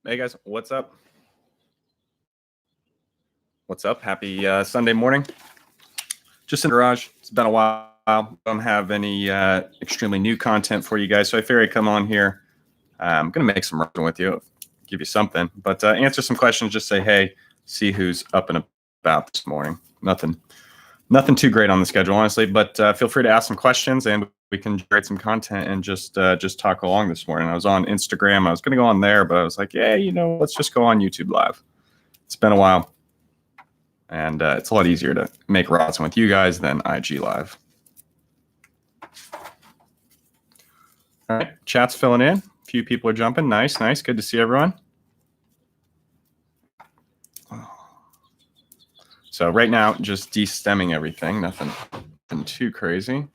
Hey guys, what's up? What's up? Happy Sunday morning. Just in the garage. It's been a while. I don't have any extremely new content for you guys, so I figured I'd come on here. I'm going to make some resin with you, give you something, but answer some questions, just say, hey, see who's up and about this morning. Nothing too great on the schedule, honestly, but feel free to ask some questions and we can generate some content and just talk along this morning. I was on Instagram. I was going to go on there, but I was like, yeah, let's just go on YouTube Live. It's been a while, and it's a lot easier to make rosin with you guys than IG Live. All right, chat's filling in. A few people are jumping. Nice. Good to see everyone. So right now, just de-stemming everything. Nothing too crazy.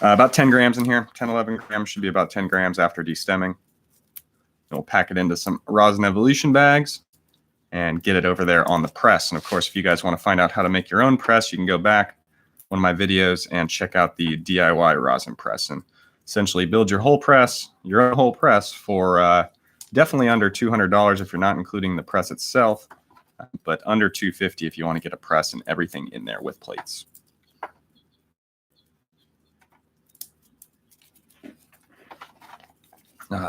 About 10 grams in here. 10, 11 grams should be about 10 grams after de-stemming. We'll pack it into some Rosin Evolution bags and get it over there on the press. And of course, if you guys want to find out how to make your own press, you can go back one of my videos and check out the DIY rosin press and essentially build your own whole press for definitely under $200 if you're not including the press itself, but under $250 if you want to get a press and everything in there with plates.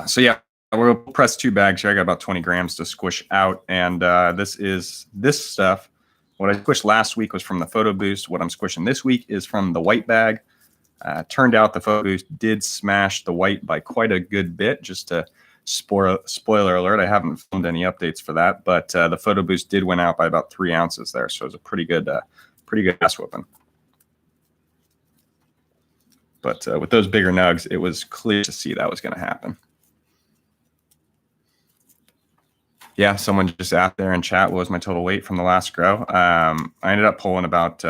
So yeah, we'll press 2 bags here. I got about 20 grams to squish out, and this stuff. What I squished last week was from the Photoboost. What I'm squishing this week is from the white bag. Turned out the Photoboost did smash the white by quite a good bit. Just to spoiler alert, I haven't filmed any updates for that, but the Photoboost did win out by about 3 ounces there, so it was a pretty good ass whooping. But with those bigger nugs, it was clear to see that was going to happen. Yeah, someone just asked there in chat what was my total weight from the last grow. I ended up pulling about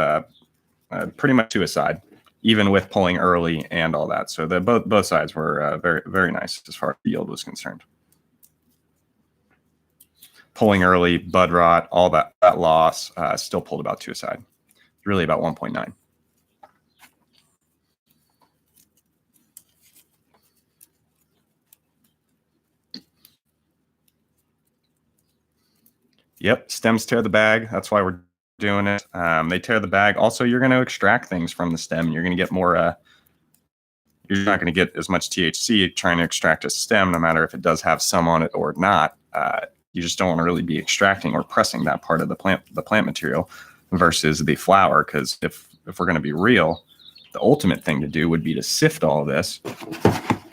pretty much to a side, even with pulling early and all that. So both sides were very, very nice as far as yield was concerned. Pulling early, bud rot, all that loss, still pulled about to a side. Really about 1.9. Yep, stems tear the bag. That's why we're doing it. They tear the bag. Also, you're going to extract things from the stem. You're going to get more. You're not going to get as much THC trying to extract a stem, no matter if it does have some on it or not. You just don't want to really be extracting or pressing that part of the plant material versus the flower. Because if we're going to be real, the ultimate thing to do would be to sift all of this,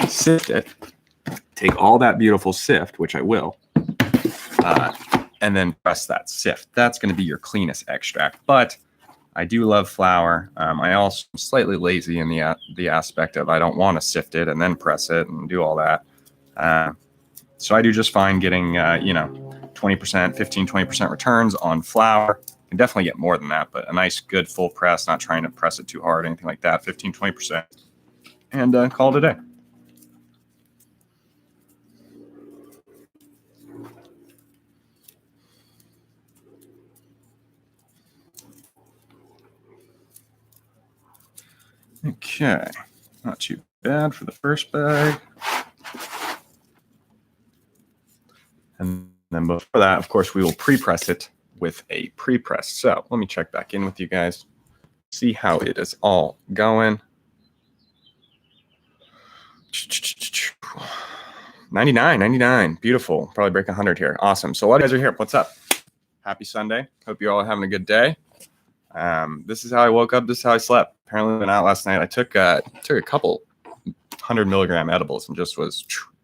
sift it, take all that beautiful sift, which I will. And then press that sift. That's going to be your cleanest extract. But I do love flour. I also am slightly lazy in the aspect of I don't want to sift it and then press it and do all that. So I do just fine getting 20%, 15, 20% returns on flour. You can definitely get more than that, but a nice, good full press, not trying to press it too hard, anything like that, 15, 20%. And call it a day. Okay, not too bad for the first bag. And then before that, of course, we will pre-press it with a pre-press. So let me check back in with you guys, see how it is all going. 99, beautiful. Probably break 100 here. Awesome. So a lot of guys are here. What's up? Happy Sunday. Hope you're all having a good day. This is how I woke up. This is how I slept. Apparently, went out last night. I took a couple 100 milligram edibles and just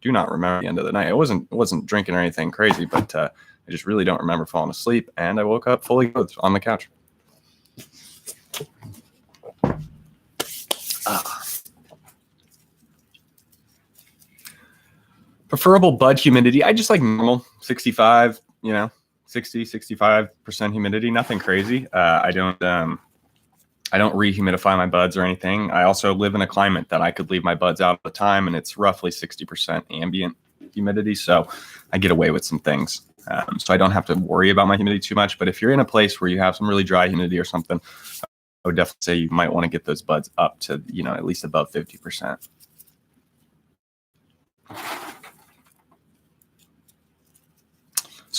do not remember the end of the night. I wasn't drinking or anything crazy, but I just really don't remember falling asleep. And I woke up fully clothed on the couch. Preferable bud humidity. I just like normal 65, 60, 65% humidity, nothing crazy. I don't rehumidify my buds or anything. I also live in a climate that I could leave my buds out all the time, and it's roughly 60% ambient humidity. So I get away with some things. So I don't have to worry about my humidity too much. But if you're in a place where you have some really dry humidity or something, I would definitely say you might want to get those buds up to, at least above 50%.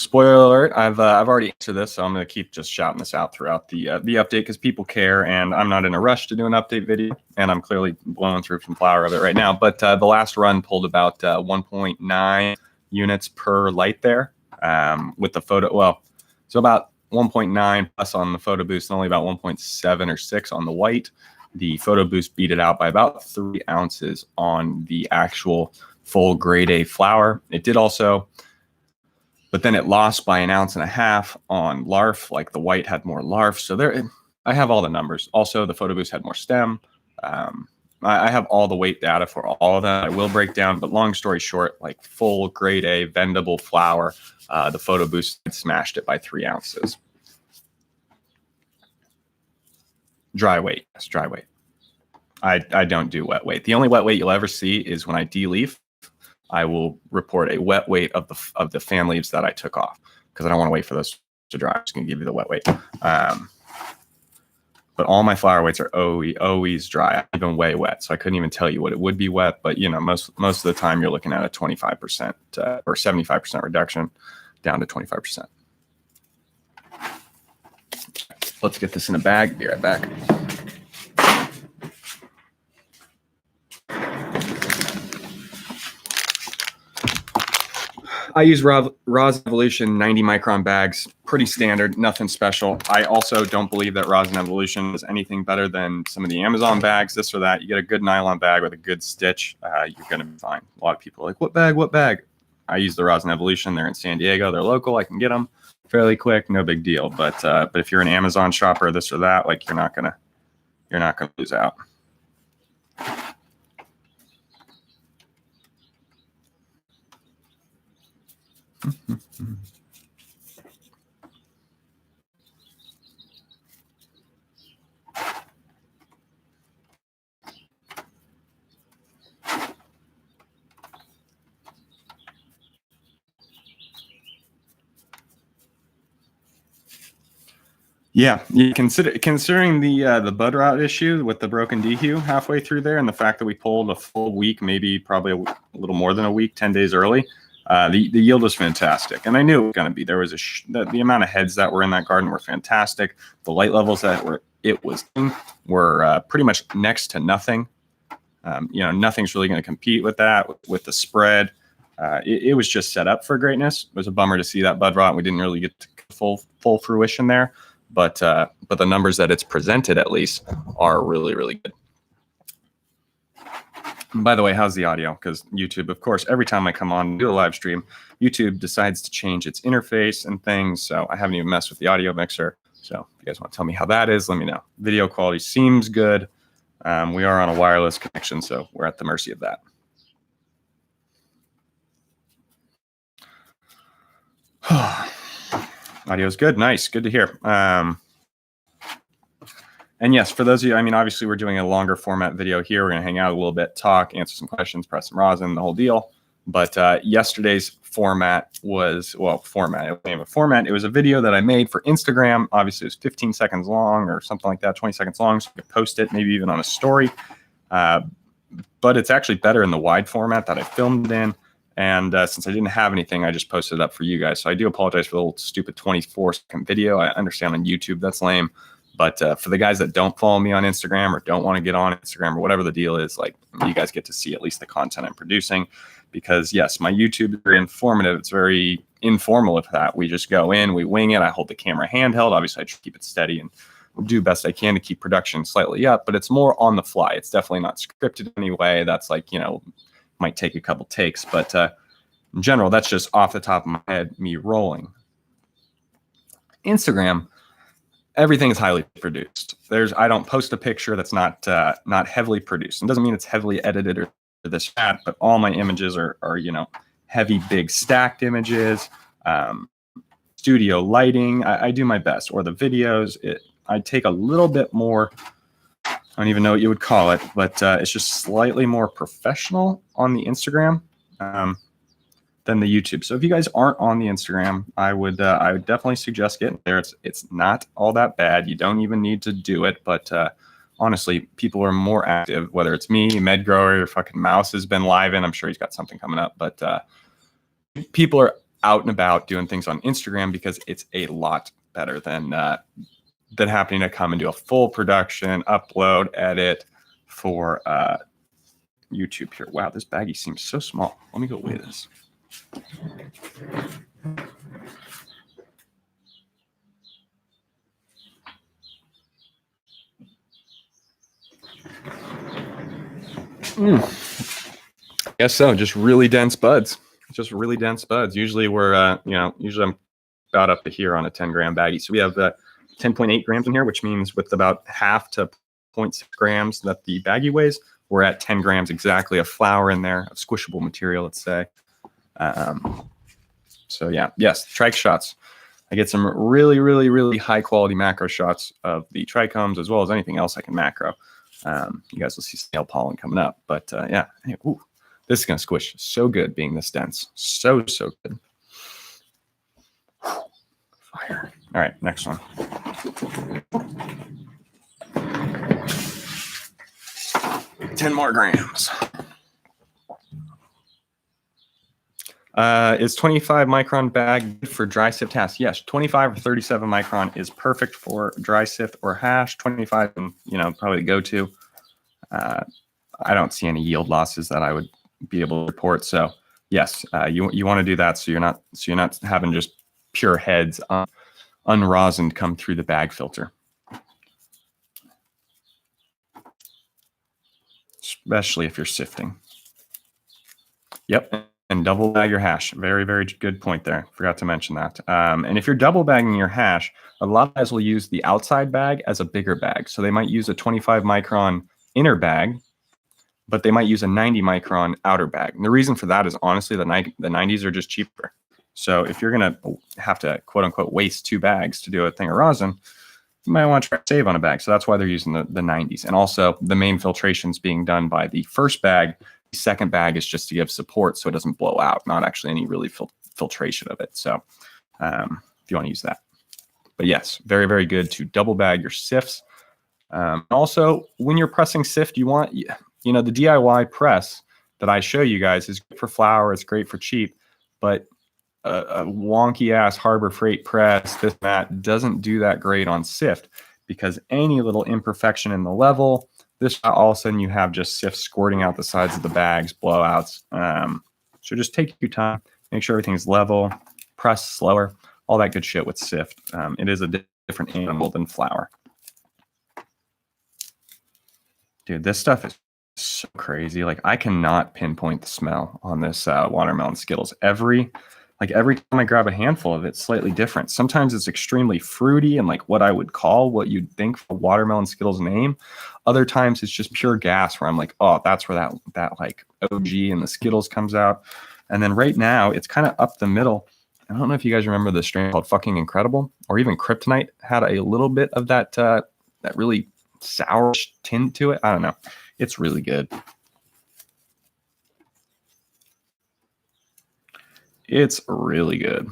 Spoiler alert, I've already answered this, so I'm going to keep just shouting this out throughout the update because people care, and I'm not in a rush to do an update video, and I'm clearly blowing through some flour of it right now. But the last run pulled about 1.9 units per light there with the photo. Well, so about 1.9 plus on the Photoboost and only about 1.7 or 6 on the white. The Photoboost beat it out by about 3 ounces on the actual full grade A flour. It did also, but then it lost by 1.5 ounces on LARF. Like the white had more LARF. So there, I have all the numbers. Also, the Photoboost had more stem. I have all the weight data for all of that. I will break down, but long story short, like full grade A vendable flour, the Photoboost smashed it by 3 ounces. Dry weight. Yes, dry weight. I don't do wet weight. The only wet weight you'll ever see is when I de-leaf. I will report a wet weight of the fan leaves that I took off because I don't want to wait for those to dry. I'm just going to give you the wet weight. But all my flour weights are always dry. I even way wet, so I couldn't even tell you what it would be wet. But you know, most of the time you're looking at a 25% or 75% reduction down to 25%. Let's get this in a bag. Be right back. I use Rosin Evolution 90 micron bags, pretty standard, nothing special. I also don't believe that Rosin Evolution is anything better than some of the Amazon bags, this or that. You get a good nylon bag with a good stitch, you're going to be fine. A lot of people are like, what bag, what bag? I use the Rosin Evolution. They're in San Diego. They're local. I can get them fairly quick, no big deal. But if you're an Amazon shopper, this or that, like you're not gonna lose out. Yeah, you considering the bud rot issue with the broken dehu halfway through there, and the fact that we pulled a full week, maybe probably a little more than a week, 10 days early. The yield was fantastic, and I knew it was going to be. There was the amount of heads that were in that garden were fantastic. The light levels that were pretty much next to nothing. You know, nothing's really going to compete with that with the spread. It was just set up for greatness. It was a bummer to see that bud rot. We didn't really get to full fruition there. But the numbers that it's presented, at least, are really, really good. And by the way, how's the audio? Because YouTube, of course, every time I come on and do a live stream, YouTube decides to change its interface and things. So I haven't even messed with the audio mixer. So if you guys want to tell me how that is, let me know. Video quality seems good. We are on a wireless connection, so we're at the mercy of that. Audio is good. Nice. Good to hear. And yes, for those of you, I mean, obviously we're doing a longer format video here. We're going to hang out a little bit, talk, answer some questions, press some rosin, the whole deal. But yesterday's format was, well, it was a video that I made for Instagram. Obviously, it was 15 seconds long or something like that, 20 seconds long. So you could post it, maybe even on a story. But it's actually better in the wide format that I filmed it in. And since I didn't have anything, I just posted it up for you guys. So I do apologize for the little stupid 24-second video. I understand on YouTube that's lame. But for the guys that don't follow me on Instagram or don't want to get on Instagram or whatever the deal is, like, you guys get to see at least the content I'm producing. Because, yes, my YouTube is very informative. It's very informal with that. We just go in, we wing it. I hold the camera handheld. Obviously, I try to keep it steady and do best I can to keep production slightly up. But it's more on the fly. It's definitely not scripted anyway. That's like, you know, might take a couple takes. But in general, that's just off the top of my head, me rolling. Instagram, everything is highly produced. I don't post a picture that's not heavily produced. It doesn't mean it's heavily edited or this or that, but all my images are you know, heavy, big stacked images, studio lighting. I do my best. Or the videos, I take a little bit more, I don't even know what you would call it, but it's just slightly more professional on the Instagram than the YouTube. So if you guys aren't on the Instagram, I would definitely suggest getting there. It's not all that bad. You don't even need to do it, but honestly, people are more active, whether it's me, Medgrower, or fucking Mouse has been live in. I'm sure he's got something coming up, but people are out and about doing things on Instagram, because it's a lot better than having to come and do a full production, upload, edit for YouTube here. Wow, this baggie seems so small. Let me go weigh this. Guess so. Just really dense buds. Just really dense buds. Usually we're, usually I'm about up to here on a 10-gram baggie. So we have 10.8 grams in here, which means with about half to 0.6 grams that the baggie weighs, we're at 10 grams exactly of flour in there, of squishable material, let's say. So yeah, yes, trike shots. I get some really, really, really high quality macro shots of the trichomes as well as anything else I can macro. You guys will see snail pollen coming up, but yeah, anyway, this is gonna squish so good being this dense. So good. Fire. All right, next one. Ten more grams. Is 25 micron bag good for dry sift hash? Yes, 25 or 37 micron is perfect for dry sift or hash. 25, probably the go-to. I don't see any yield losses that I would be able to report. So yes, you want to do that so you're not having just pure heads unrosined come through the bag filter. Especially if you're sifting. Yep. And double bag your hash. Very, very good point there. Forgot to mention that. And if you're double bagging your hash, a lot of guys will use the outside bag as a bigger bag. So they might use a 25 micron inner bag, but they might use a 90 micron outer bag. And the reason for that is honestly the 90s are just cheaper. So if you're going to have to quote unquote waste 2 bags to do a thing of rosin, you might want to try to save on a bag. So that's why they're using the 90s. And also the main filtration's being done by the first bag. The second bag is just to give support so it doesn't blow out, not actually any really filtration of it. So if you want to use that. But yes, very, very good to double bag your sifts. Also, when you're pressing sift, you want, the DIY press that I show you guys is good for flour. It's great for cheap, but a wonky ass Harbor Freight press, this and that, doesn't do that great on sift, because any little imperfection in the level, all of a sudden you have just sift squirting out the sides of the bags, blowouts. So just take your time, make sure everything's level, press slower, all that good shit with sift. It is a different animal than flour. Dude, this stuff is so crazy. Like, I cannot pinpoint the smell on this watermelon Skittles. Every time I grab a handful of it, it's slightly different. Sometimes it's extremely fruity and like what I would call what you'd think for watermelon Skittles name. Other times it's just pure gas where I'm like, oh, that's where that like OG and the Skittles comes out. And then right now it's kind of up the middle. I don't know if you guys remember the strain called Fucking Incredible, or even Kryptonite had a little bit of that really sour tint to it. I don't know. It's really good. It's really good.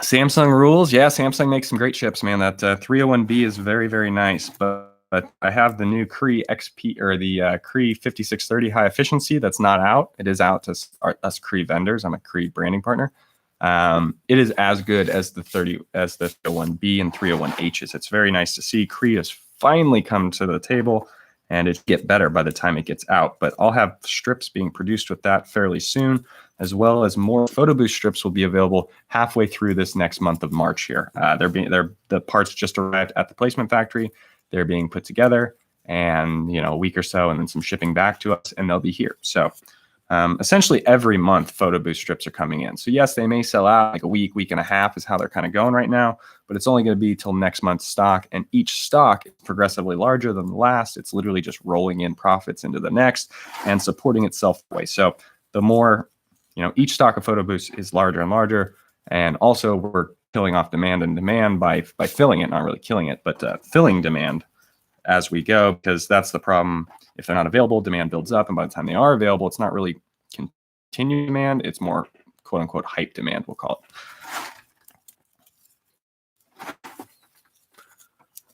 Samsung rules. Yeah, Samsung makes some great chips, man. That 301B is very, very nice. But I have the new Cree XP, or the Cree 5630 high efficiency that's not out. It is out to us Cree vendors. I'm a Cree branding partner. It is as good as the 301B and 301Hs. It's very nice to see Cree has finally come to the table, and it get better by the time it gets out. But I'll have strips being produced with that fairly soon, as well as more Photoboost strips will be available halfway through this next month of March here. The parts just arrived at the placement factory. They're being put together, and a week or so, and then some shipping back to us, and they'll be here. So essentially every month Photoboost strips are coming in. So yes, they may sell out like a week and a half is how they're kind of going right now, but it's only going to be till next month's stock, and each stock is progressively larger than the last. It's literally just rolling in profits into the next and supporting itself that way. So the more, each stock of Photoboost is larger and larger, and also we're killing off demand by filling it, not really killing it, but filling demand as we go, because that's the problem. If they're not available, demand builds up, and by the time they are available, it's not really continued demand. It's more quote unquote hype demand, we'll call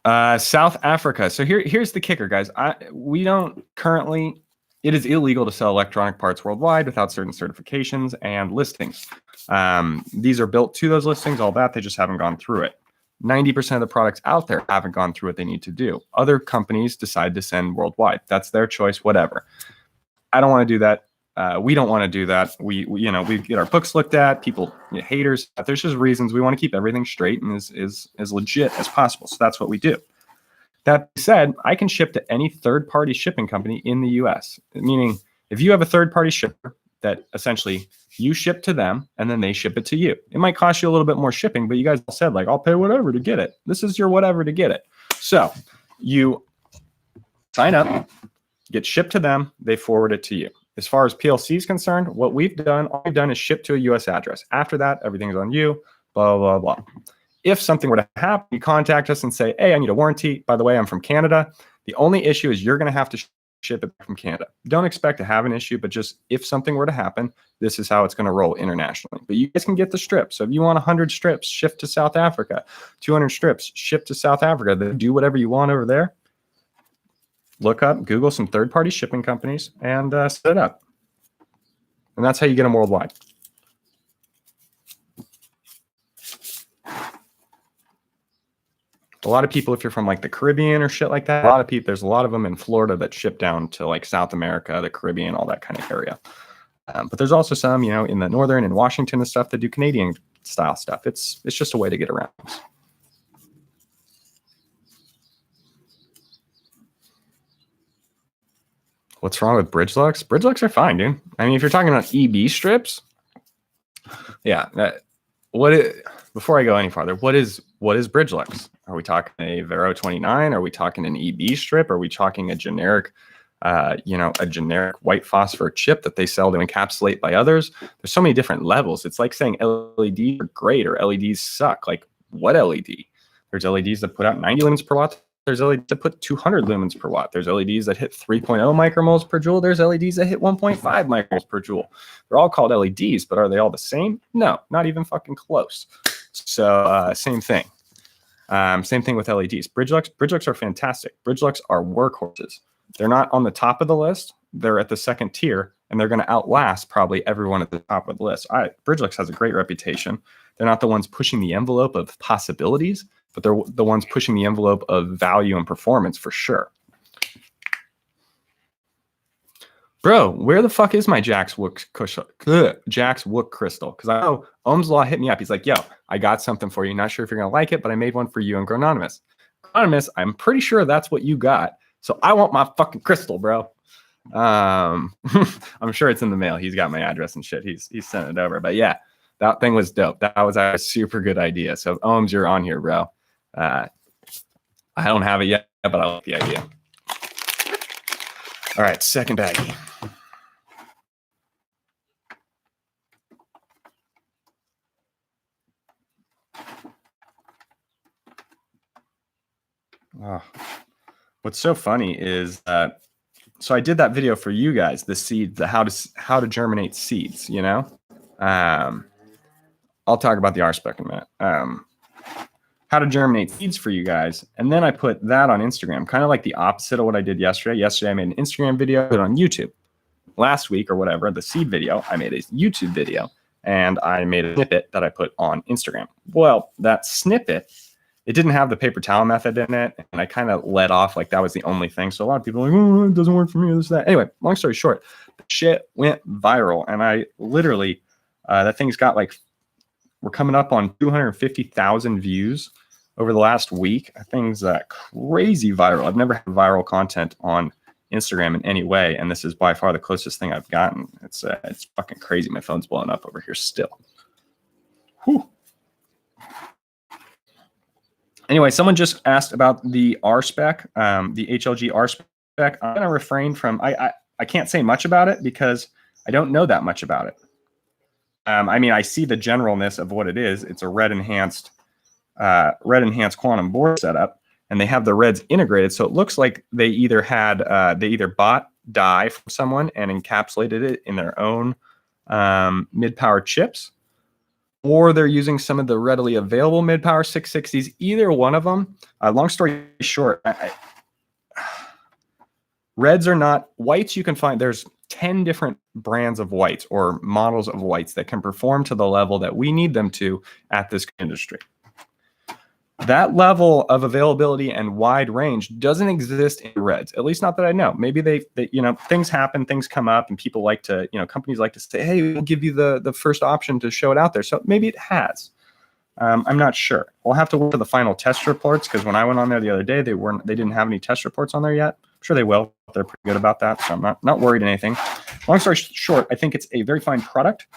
it. South Africa. So here's the kicker, guys. We don't currently, it is illegal to sell electronic parts worldwide without certain certifications and listings. These are built to those listings, all that, they just haven't gone through it. 90% of the products out there haven't gone through what they need to do. Other companies decide to send worldwide. That's their choice, whatever. I don't want to do that. We don't want to do that. We get our books looked at, people, haters. There's just reasons we want to keep everything straight and as legit as possible. So that's what we do. That said, I can ship to any third-party shipping company in the US. Meaning, if you have a third-party shipper that essentially you ship to them and then they ship it to you. It might cost you a little bit more shipping, but you guys said, like, I'll pay whatever to get it. This is your whatever to get it. So you sign up, get shipped to them, they forward it to you. As far as PLC is concerned, all we've done is ship to a US address. After that, everything's on you, blah, blah, blah. If something were to happen, you contact us and say, hey, I need a warranty. By the way, I'm from Canada. The only issue is you're going to have to ship it from Canada. Don't expect to have an issue, but just if something were to happen, this is how it's going to roll internationally. But you guys can get the strips. So if you want 100 strips, shipped to South Africa, 200 strips, shipped to South Africa, then do whatever you want over there. Look up, Google some third-party shipping companies and set it up. And that's how you get them worldwide. A lot of people, if you're from like the Caribbean or shit like that, there's a lot of them in Florida that ship down to like South America, the Caribbean, all that kind of area. But there's also some, in the northern and Washington and stuff that do Canadian style stuff. It's just a way to get around. What's wrong with BridgeLux? BridgeLux are fine, dude. I mean, if you're talking about EB strips, yeah. Before I go any farther, what is BridgeLux? Are we talking a Vero 29? Are we talking an EB strip? Are we talking a generic, a generic white phosphor chip that they sell to encapsulate by others? There's so many different levels. It's like saying LEDs are great or LEDs suck. Like, what LED? There's LEDs that put out 90 lumens per watt. There's LEDs that put 200 lumens per watt. There's LEDs that hit 3.0 micromoles per joule. There's LEDs that hit 1.5 micromoles per joule. They're all called LEDs, but are they all the same? No, not even fucking close. So same thing. Same thing with LEDs. BridgeLux are fantastic. BridgeLux are workhorses. They're not on the top of the list. They're at the second tier, and they're going to outlast probably everyone at the top of the list. BridgeLux has a great reputation. They're not the ones pushing the envelope of possibilities, but they're the ones pushing the envelope of value and performance for sure. Bro, where the fuck is my Jax Wook crystal? Because I know Ohm's Law hit me up. He's like, yo, I got something for you. Not sure if you're going to like it, but I made one for you and Grononymous. Grononymous, I'm pretty sure that's what you got. So I want my fucking crystal, bro. I'm sure it's in the mail. He's got my address and shit. He's sent it over. But yeah, that thing was dope. That was a super good idea. So Ohms, you're on here, bro. I don't have it yet, but I like the idea. All right, second baggie. Oh. What's so funny is so I did that video for you guys, the seeds, the how to germinate seeds, I'll talk about the RSpec in a minute. How to germinate seeds for you guys. And then I put that on Instagram, kind of like the opposite of what I did yesterday. Yesterday, I made an Instagram video, put it on YouTube. Last week or whatever, the seed video, I made a YouTube video and I made a snippet that I put on Instagram. Well, that snippet, it didn't have the paper towel method in it. And I kind of let off like that was the only thing. So a lot of people are like, oh, it doesn't work for me, this, that. Anyway, long story short, the shit went viral. And I literally, that thing's got like, we're coming up on 250,000 views over the last week. That thing's crazy viral. I've never had viral content on Instagram in any way, and this is by far the closest thing I've gotten. It's fucking crazy. My phone's blowing up over here still. Whew. Anyway, someone just asked about the RSpec, the HLG RSpec. I'm going to refrain from, I can't say much about it because I don't know that much about it. I mean, I see the generalness of what it is. It's a red enhanced quantum board setup. and they have the reds integrated. So it looks like they either had they either bought dye from someone and encapsulated it in their own mid-power chips, or they're using some of the readily available mid-power 660s. Either one of them. Long story short, reds are not whites. You can find there's 10 different brands of whites or models of whites that can perform to the level that we need them to at this industry. That level of availability and wide range doesn't exist in reds, at least not that I know. Maybe they things happen, things come up, and people like to, companies like to say, hey, we'll give you the first option to show it out there. So maybe it has. I'm not sure. We'll have to wait for the final test reports, because when I went on there the other day, they didn't have any test reports on there yet. I'm sure they will. They're pretty good about that, so I'm not worried anything. Long story short, I think it's a very fine product,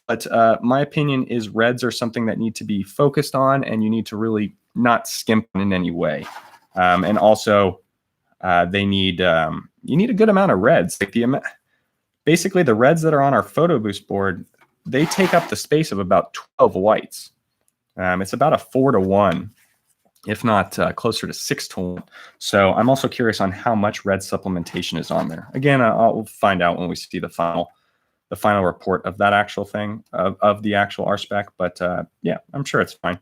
but my opinion is reds are something that need to be focused on, and you need to really not skimp in any way. And also, they need you need a good amount of reds. Like basically the reds that are on our Photoboost board, they take up the space of about 12 whites. It's about a 4-to-1, if not closer to 6-to-1. So I'm also curious on how much red supplementation is on there. Again, I'll find out when we see the final report of that actual thing, of the actual RSpec. But yeah, I'm sure it's fine.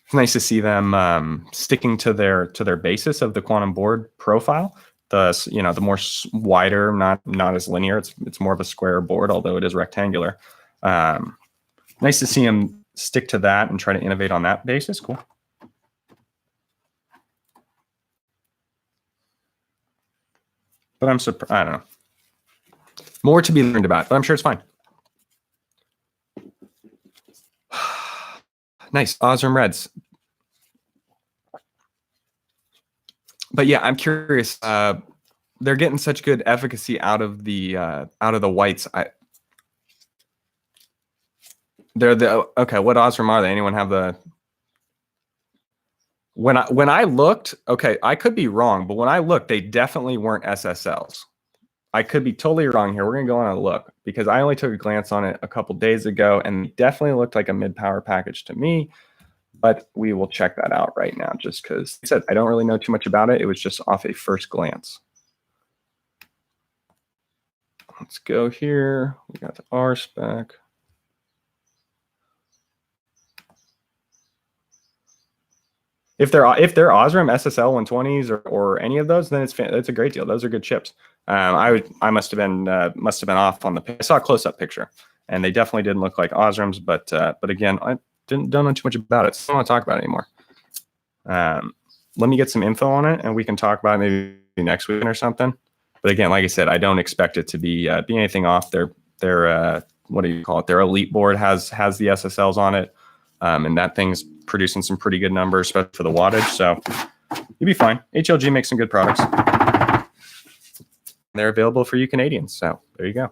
It's nice to see them sticking to their basis of the quantum board profile. The more wider, not as linear. It's more of a square board, although it is rectangular. Nice to see them stick to that and try to innovate on that basis. Cool. But I'm surprised. I don't know. More to be learned about, but I'm sure it's fine. Nice. Ozform reds. But yeah, I'm curious. They're getting such good efficacy out of the whites. Okay. What Ozform are they? Anyone have the? When I looked, okay, I could be wrong, but when I looked, they definitely weren't SSLs. I could be totally wrong here. We're gonna go on a look, because I only took a glance on it a couple days ago, and it definitely looked like a mid-power package to me. But we will check that out right now, just because I said I don't really know too much about it. It was just off a first glance. Let's go here. We got the RSpec. If they're Ozform SSL 120s or any of those, then it's a great deal. Those are good chips. I must have been off on I saw a close-up picture, and they definitely didn't look like Ozforms. But again, I don't know too much about it, so I don't want to talk about it anymore. Let me get some info on it, and we can talk about it maybe next week or something. But again, like I said, I don't expect it to be anything off. Their what do you call it? Their Elite board has the SSLs on it, and that thing's producing some pretty good numbers, especially for the wattage. So you'll be fine. HLG makes some good products. They're available for you Canadians. So there you go.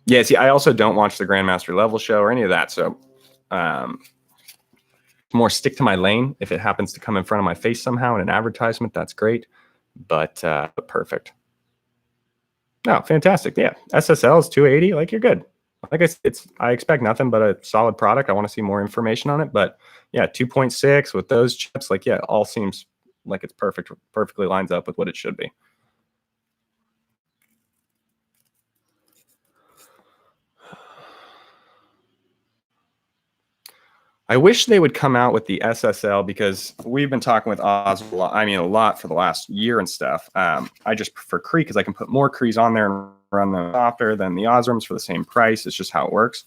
Yeah, see, I also don't watch the Grandmaster level show or any of that. So more stick to my lane. If it happens to come in front of my face somehow in an advertisement, that's great. But perfect. No, fantastic. Yeah, SSL is 280. Like, you're good. Like I expect nothing but a solid product. I want to see more information on it, but yeah, 2.6 with those chips, like, yeah, it all seems like it's perfectly lines up with what it should be. I wish they would come out with the SSL, because we've been talking with Oz a lot for the last year and stuff. I just prefer Cree because I can put more Crees on there and run them softer than the Ozforms for the same price. It's just how it works.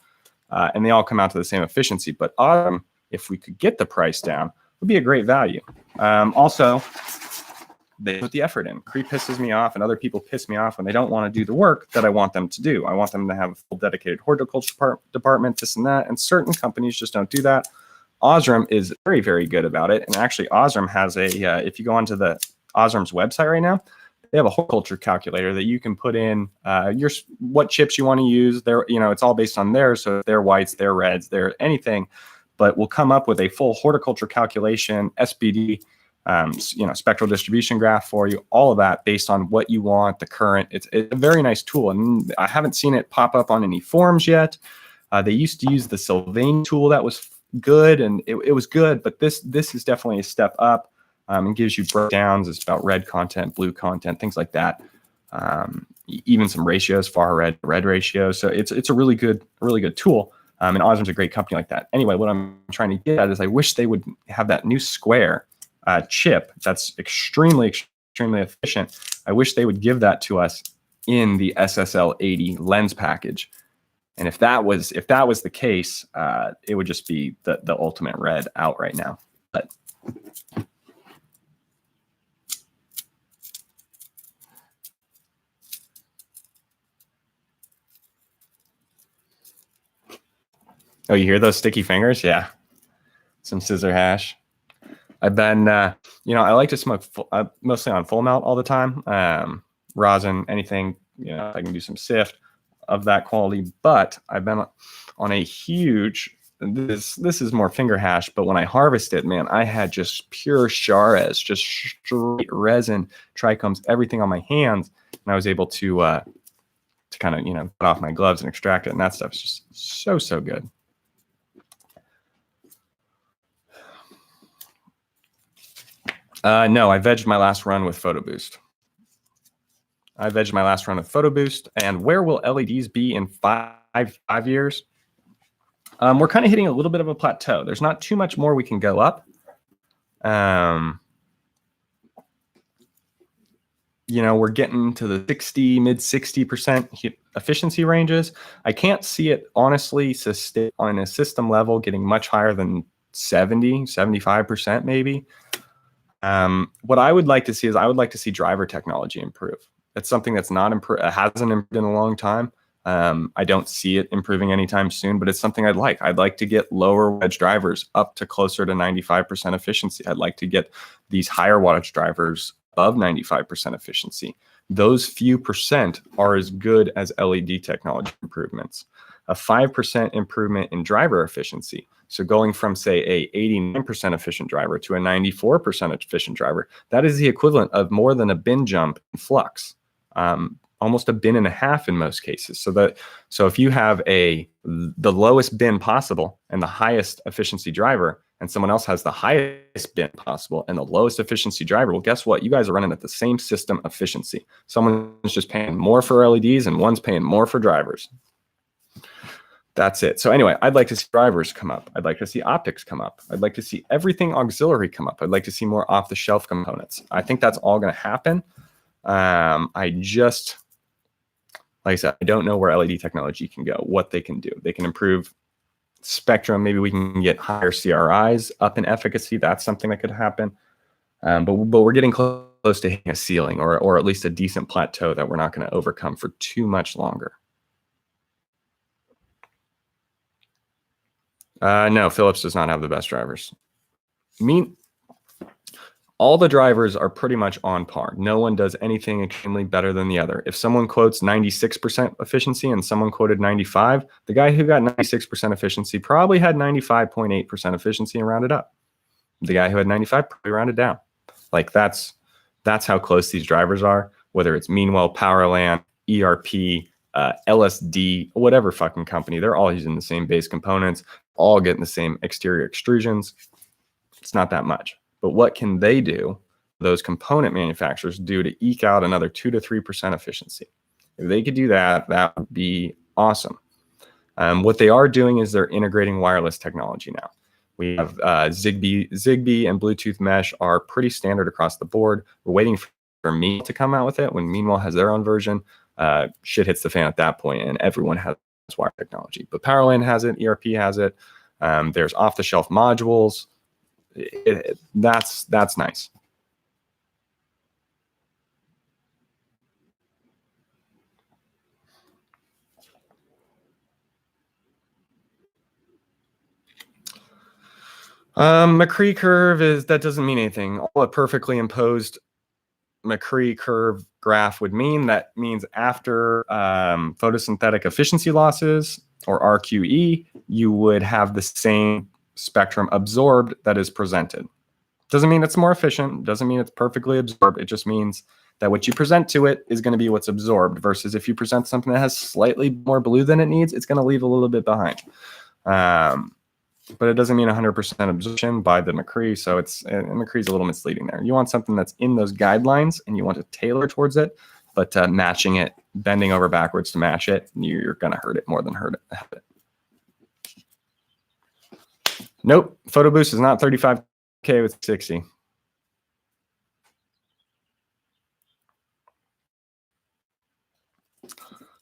And they all come out to the same efficiency. But Ozform, if we could get the price down, would be a great value. Also, they put the effort in. Cree pisses me off, and other people piss me off when they don't want to do the work that I want them to do. I want them to have a full dedicated horticulture department, this and that, and certain companies just don't do that. Ozform is very, very good about it. And actually, Ozform has if you go onto the Ozform's website right now, they have a horticulture calculator that you can put in what chips you want to use. It's all based on theirs, so their whites, their reds, their anything, but we'll come up with a full horticulture calculation, SBD, spectral distribution graph for you, all of that based on what you want, the current. It's a very nice tool, and I haven't seen it pop up on any forums yet. They used to use the Sylvain tool that was good, and it was good, but this is definitely a step up, and gives you breakdowns. It's about red content, blue content, things like that. Even some ratios, far red ratio. So it's a really good tool. And Ozform's a great company like that. Anyway, what I'm trying to get at is I wish they would have that new square chip that's extremely efficient. I wish they would give that to us in the SSL 80 lens package. And if that was the case, it would just be the ultimate red out right now. But oh, you hear those sticky fingers? Yeah, some scissor hash. I've been, I like to smoke mostly on full melt all the time. Rosin, anything, I can do some sift of that quality. But I've been on a huge, this is more finger hash, but when I harvest it, man, I had just pure Charez, just straight resin, trichomes, everything on my hands, and I was able to kind of, put off my gloves and extract it, and that stuff is just so good. No, I vegged my last run with Photoboost. And where will LEDs be in five years? We're kind of hitting a little bit of a plateau. There's not too much more we can go up. We're getting to the mid 60% efficiency ranges. I can't see it honestly sustain on a system level getting much higher than 75% maybe. What I would like to see is driver technology improve. It's something that's not hasn't improved in a long time. I don't see it improving anytime soon, but it's something I'd like. I'd like to get lower wedge drivers up to closer to 95% efficiency. I'd like to get these higher wattage drivers above 95% efficiency. Those few percent are as good as LED technology improvements. A 5% improvement in driver efficiency. So going from, say, a 89% efficient driver to a 94% efficient driver, that is the equivalent of more than a bin jump in flux, almost a bin and a half in most cases. So if you have the lowest bin possible and the highest efficiency driver, and someone else has the highest bin possible and the lowest efficiency driver, well, guess what? You guys are running at the same system efficiency. Someone's just paying more for LEDs and one's paying more for drivers. That's it. So anyway, I'd like to see drivers come up. I'd like to see optics come up. I'd like to see everything auxiliary come up. I'd like to see more off-the-shelf components. I think that's all going to happen. Like I said, I don't know where LED technology can go, what they can do. They can improve spectrum. Maybe we can get higher CRIs up in efficacy. That's something that could happen. But we're getting close to hitting a ceiling or at least a decent plateau that we're not going to overcome for too much longer. No, Philips does not have the best drivers. All the drivers are pretty much on par. No one does anything extremely better than the other. If someone quotes 96% efficiency and someone quoted 95, the guy who got 96% efficiency probably had 95.8% efficiency and rounded up. The guy who had 95 probably rounded down. Like that's how close these drivers are, whether it's Meanwell, Powerland, ERP, LSD, whatever fucking company, they're all using the same base components, all getting the same exterior extrusions. It's not that much. But what can they do, those component manufacturers do to eke out another 2 to 3% efficiency? If they could do that, that would be awesome. What they are doing is they're integrating wireless technology now. We have Zigbee and Bluetooth mesh are pretty standard across the board. We're waiting for Meanwell to come out with it. When Meanwell has their own version, shit hits the fan at that point, and everyone has wire technology. But Powerland has it, ERP has it. There's off-the-shelf modules. That's nice. McCree curve that doesn't mean anything. All a perfectly imposed McCree curve graph would mean, that means after photosynthetic efficiency losses, or RQE, you would have the same spectrum absorbed that is presented. Doesn't mean it's more efficient, doesn't mean it's perfectly absorbed. It just means that what you present to it is going to be what's absorbed, versus if you present something that has slightly more blue than it needs, it's going to leave a little bit behind. But it doesn't mean 100% absorption by the McCree, so McCree's a little misleading there. You want something that's in those guidelines, and you want to tailor towards it, but matching it, bending over backwards to match it, you're going to hurt it more than hurt it. Nope, Photoboost is not 35K with 60.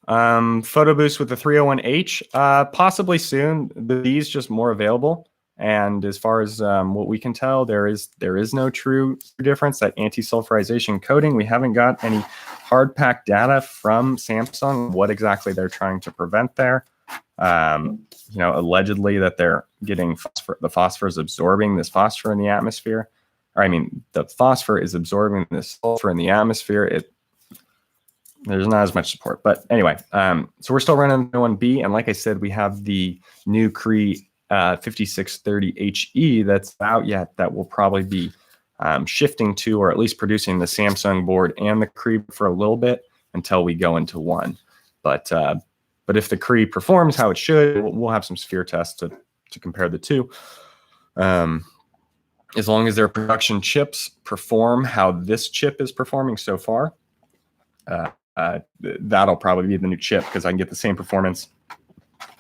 Photoboost with the 301H, possibly soon. These just more available. And as far as what we can tell, there is no true difference. That anti-sulfurization coating, we haven't got any hard pack data from Samsung what exactly they're trying to prevent there. You know, allegedly that they're getting the phosphor is absorbing this phosphor in the atmosphere. Or I mean, the phosphor is absorbing this sulfur in the atmosphere. There's not as much support, but anyway, so we're still running the 1B, and like I said, we have the new Cree 5630HE that's out yet that will probably be shifting to, or at least producing the Samsung board and the Cree for a little bit until we go into one. But if the Cree performs how it should, we'll have some sphere tests to compare the two. As long as their production chips perform how this chip is performing so far, that'll probably be the new chip, because I can get the same performance,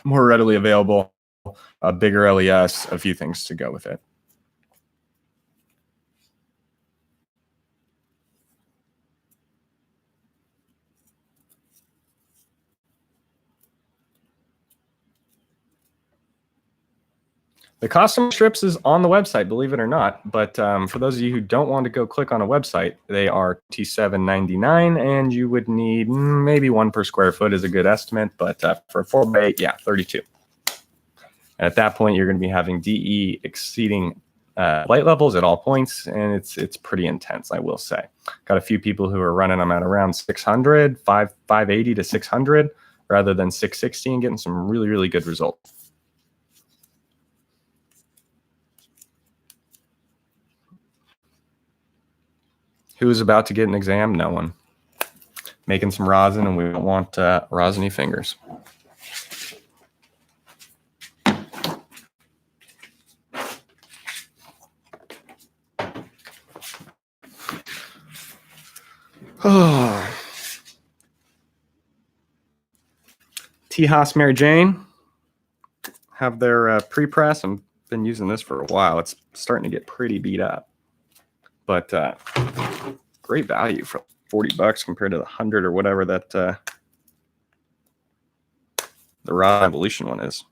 more readily available, a bigger LES, a few things to go with it. The custom strips is on the website, believe it or not. But for those of you who don't want to go click on a website, they are $27.99, and you would need maybe 1 per square foot is a good estimate. But for a 4x8, yeah, 32. And at that point, you're going to be having DE exceeding light levels at all points, and it's pretty intense, I will say. Got a few people who are running them at around 600, 580 to 600, rather than 660, and getting some really, really good results. Who is about to get an exam? No one. Making some rosin, and we don't want rosiny fingers. T-Haas Mary Jane have their pre-press. I've been using this for a while. It's starting to get pretty beat up. But great value for $40 compared to the 100 or whatever that the Rosin Evolution one is.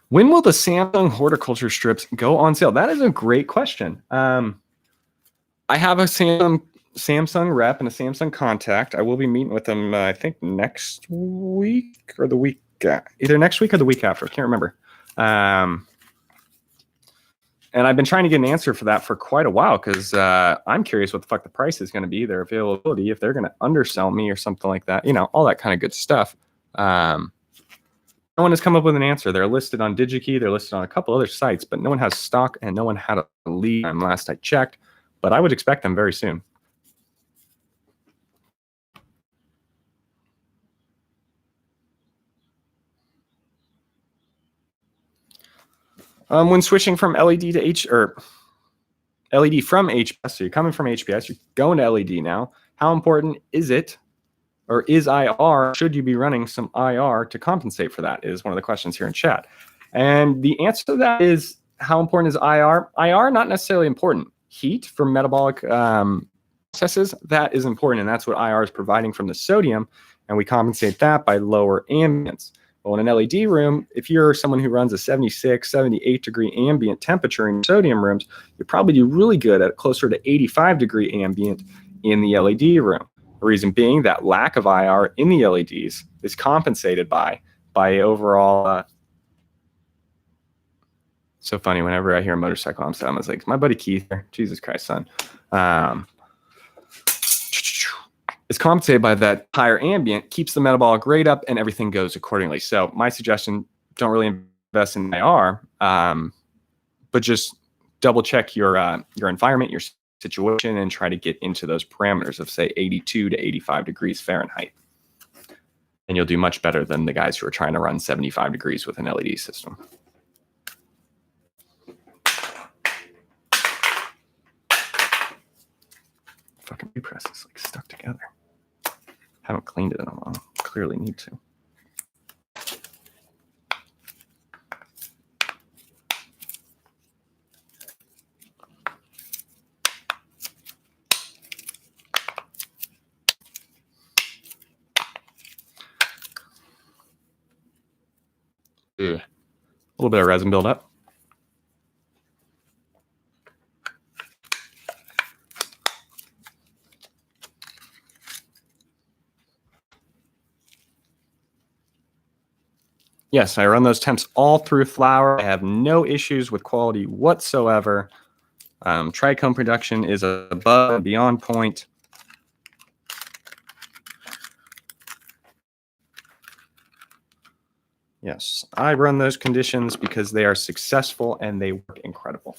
When will the Samsung horticulture strips go on sale? That is a great question. I have a Samsung rep and a Samsung contact. I will be meeting with them, I think, next week or the week, either next week or the week after. I can't remember. And I've been trying to get an answer for that for quite a while, because I'm curious what the fuck the price is going to be, their availability, if they're going to undersell me or something like that, you know, all that kind of good stuff. No one has come up with an answer. They're listed on DigiKey. They're listed on a couple other sites, but no one has stock, and no one had a lead time last I checked. But I would expect them very soon. When switching from LED to LED from HPS, so you're coming from HPS, you're going to LED now. How important is it, or is IR? Should you be running some IR to compensate for that? Is one of the questions here in chat. And the answer to that is, how important is IR? IR, not necessarily important. Heat from metabolic processes, that is important, and that's what IR is providing from the sodium, and we compensate that by lower ambience. Well, in an LED room, if you're someone who runs a 76, 78 degree ambient temperature in sodium rooms, you probably do really good at closer to 85 degree ambient in the LED room. The reason being that lack of IR in the LEDs is compensated by overall. So funny, whenever I hear a motorcycle, I'm like, my buddy Keith here. Jesus Christ, son. It's compensated by that higher ambient, keeps the metabolic rate up, and everything goes accordingly. So my suggestion, don't really invest best in IR, but just double check your environment, your situation, and try to get into those parameters of, say, 82 to 85 degrees Fahrenheit. And you'll do much better than the guys who are trying to run 75 degrees with an LED system. Fucking press is like stuck together. Haven't cleaned it in a while. Clearly need to. Ugh. A little bit of resin buildup. Yes, I run those temps all through flour. I have no issues with quality whatsoever. Trichome production is above and beyond point. Yes, I run those conditions because they are successful and they work incredible.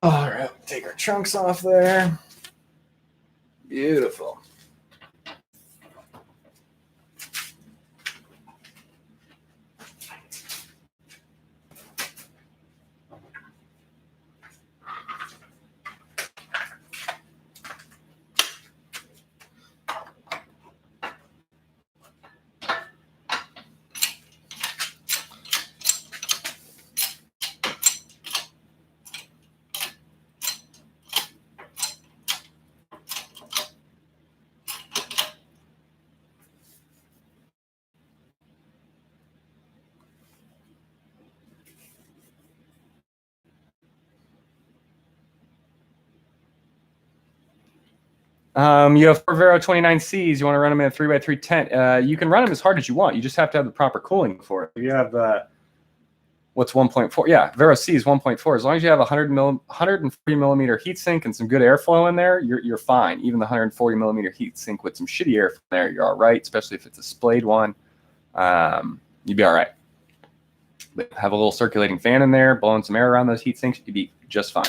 All right, take our chunks off there. Beautiful. You have 4 Vero 29Cs. You want to run them in a 3x3 tent. You can run them as hard as you want. You just have to have the proper cooling for it. You have what's 1.4? Yeah, Vero C is 1.4. As long as you have 140 millimeter heat sink and some good airflow in there, you're fine. Even the 140 millimeter heat sink with some shitty air from there, you're all right. Especially if it's a splayed one, you'd be all right. But have a little circulating fan in there, blowing some air around those heat sinks, you'd be just fine.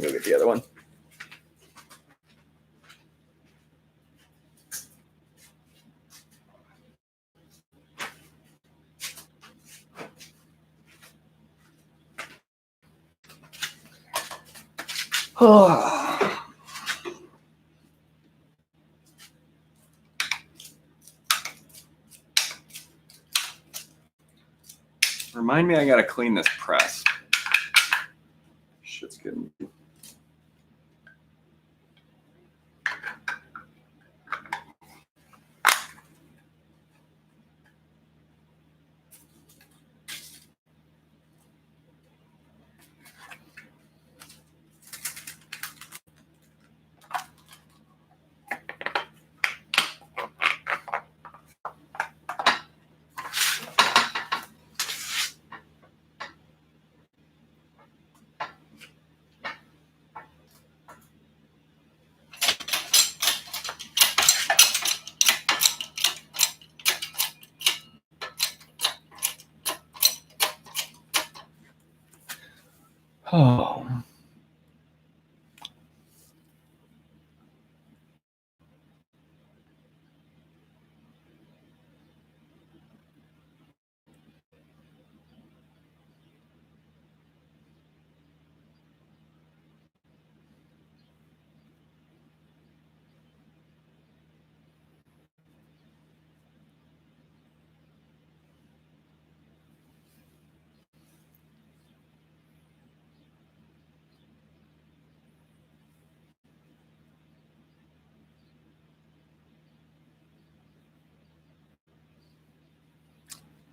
Go get the other one. Remind me I gotta clean this press. Shit's getting... Oh.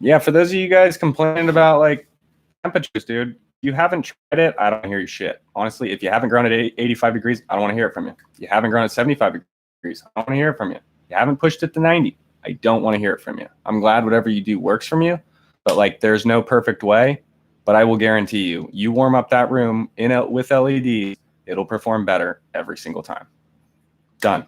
Yeah, for those of you guys complaining about like temperatures, dude, you haven't tried it. I don't hear your shit. Honestly, if you haven't grown at 85 degrees, I don't want to hear it from you. If you haven't grown at 75 degrees, I don't want to hear it from you. If you haven't pushed it to 90, I don't want to hear it from you. I'm glad whatever you do works from you, but like there's no perfect way. But I will guarantee you, you warm up that room with LEDs, it'll perform better every single time. Done.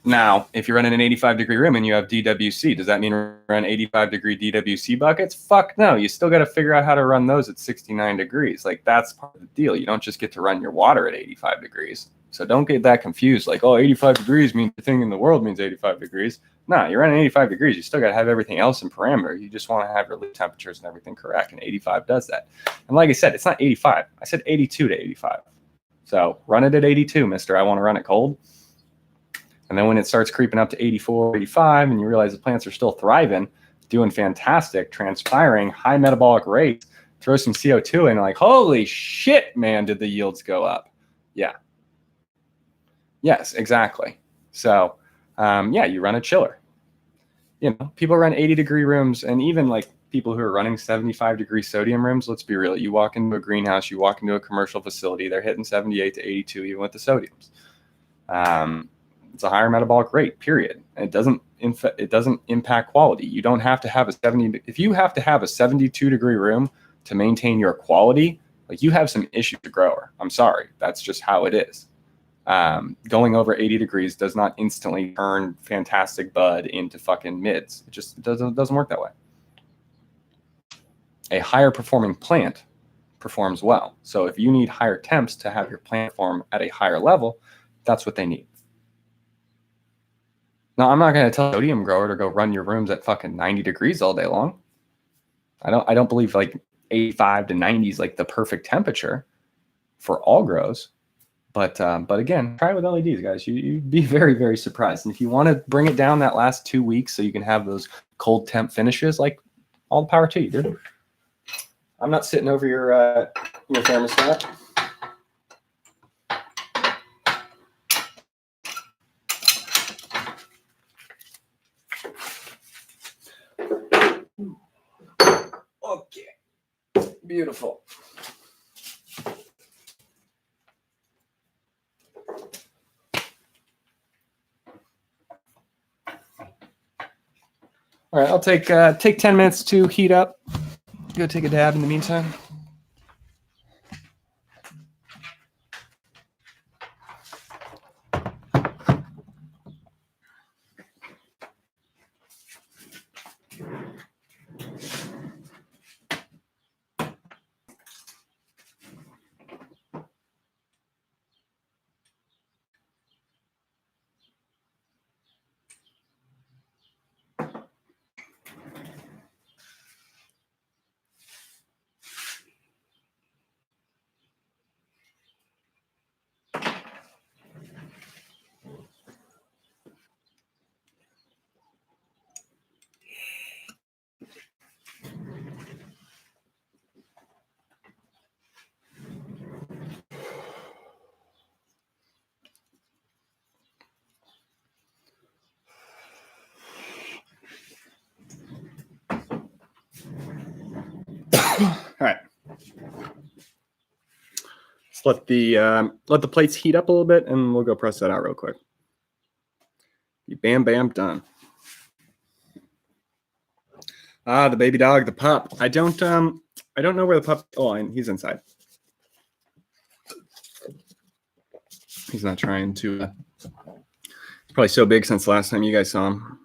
Now, if you're running an 85-degree room and you have DWC, does that mean run 85-degree DWC buckets? Fuck no. You still got to figure out how to run those at 69 degrees. Like, that's part of the deal. You don't just get to run your water at 85 degrees. So don't get that confused. Like, oh, 85 degrees means the thing in the world means 85 degrees. No, you're running 85 degrees. You still got to have everything else in parameter. You just want to have your leak temperatures and everything correct. And 85 does that. And like I said, it's not 85. I said 82 to 85. So run it at 82, mister. I want to run it cold. And then when it starts creeping up to 84, 85, and you realize the plants are still thriving, doing fantastic, transpiring, high metabolic rates, throw some CO2 in, like, holy shit, man, did the yields go up? Yeah. Yes, exactly. So, yeah, you run a chiller. You know, people run 80-degree rooms, and even like people who are running 75-degree sodium rooms, let's be real. You walk into a greenhouse, you walk into a commercial facility, they're hitting 78 to 82 even with the sodiums. It's a higher metabolic rate, period. And it doesn't impact quality. You don't have to have a 70. If you have to have a 72-degree room to maintain your quality, like you have some issues with a grower. I'm sorry. That's just how it is. Going over 80 degrees does not instantly turn fantastic bud into fucking mids. It just doesn't work that way. A higher performing plant performs well. So if you need higher temps to have your plant perform at a higher level, that's what they need. Now, I'm not going to tell a sodium grower to go run your rooms at fucking 90 degrees all day long. I don't believe like 85 to 90 is like the perfect temperature for all grows. But again, try it with LEDs, guys. You'd be very, very surprised. And if you want to bring it down that last 2 weeks so you can have those cold temp finishes, like all the power to you, dude. I'm not sitting over your thermostat. Okay, beautiful. All right, I'll take 10 minutes to heat up. Go take a dab in the meantime. All right. Let's let the plates heat up a little bit, and we'll go press that out real quick. Bam, bam, done. Ah, the baby dog, the pup. I don't know where the pup. Oh, he's inside. He's not trying to. He's probably so big since the last time you guys saw him.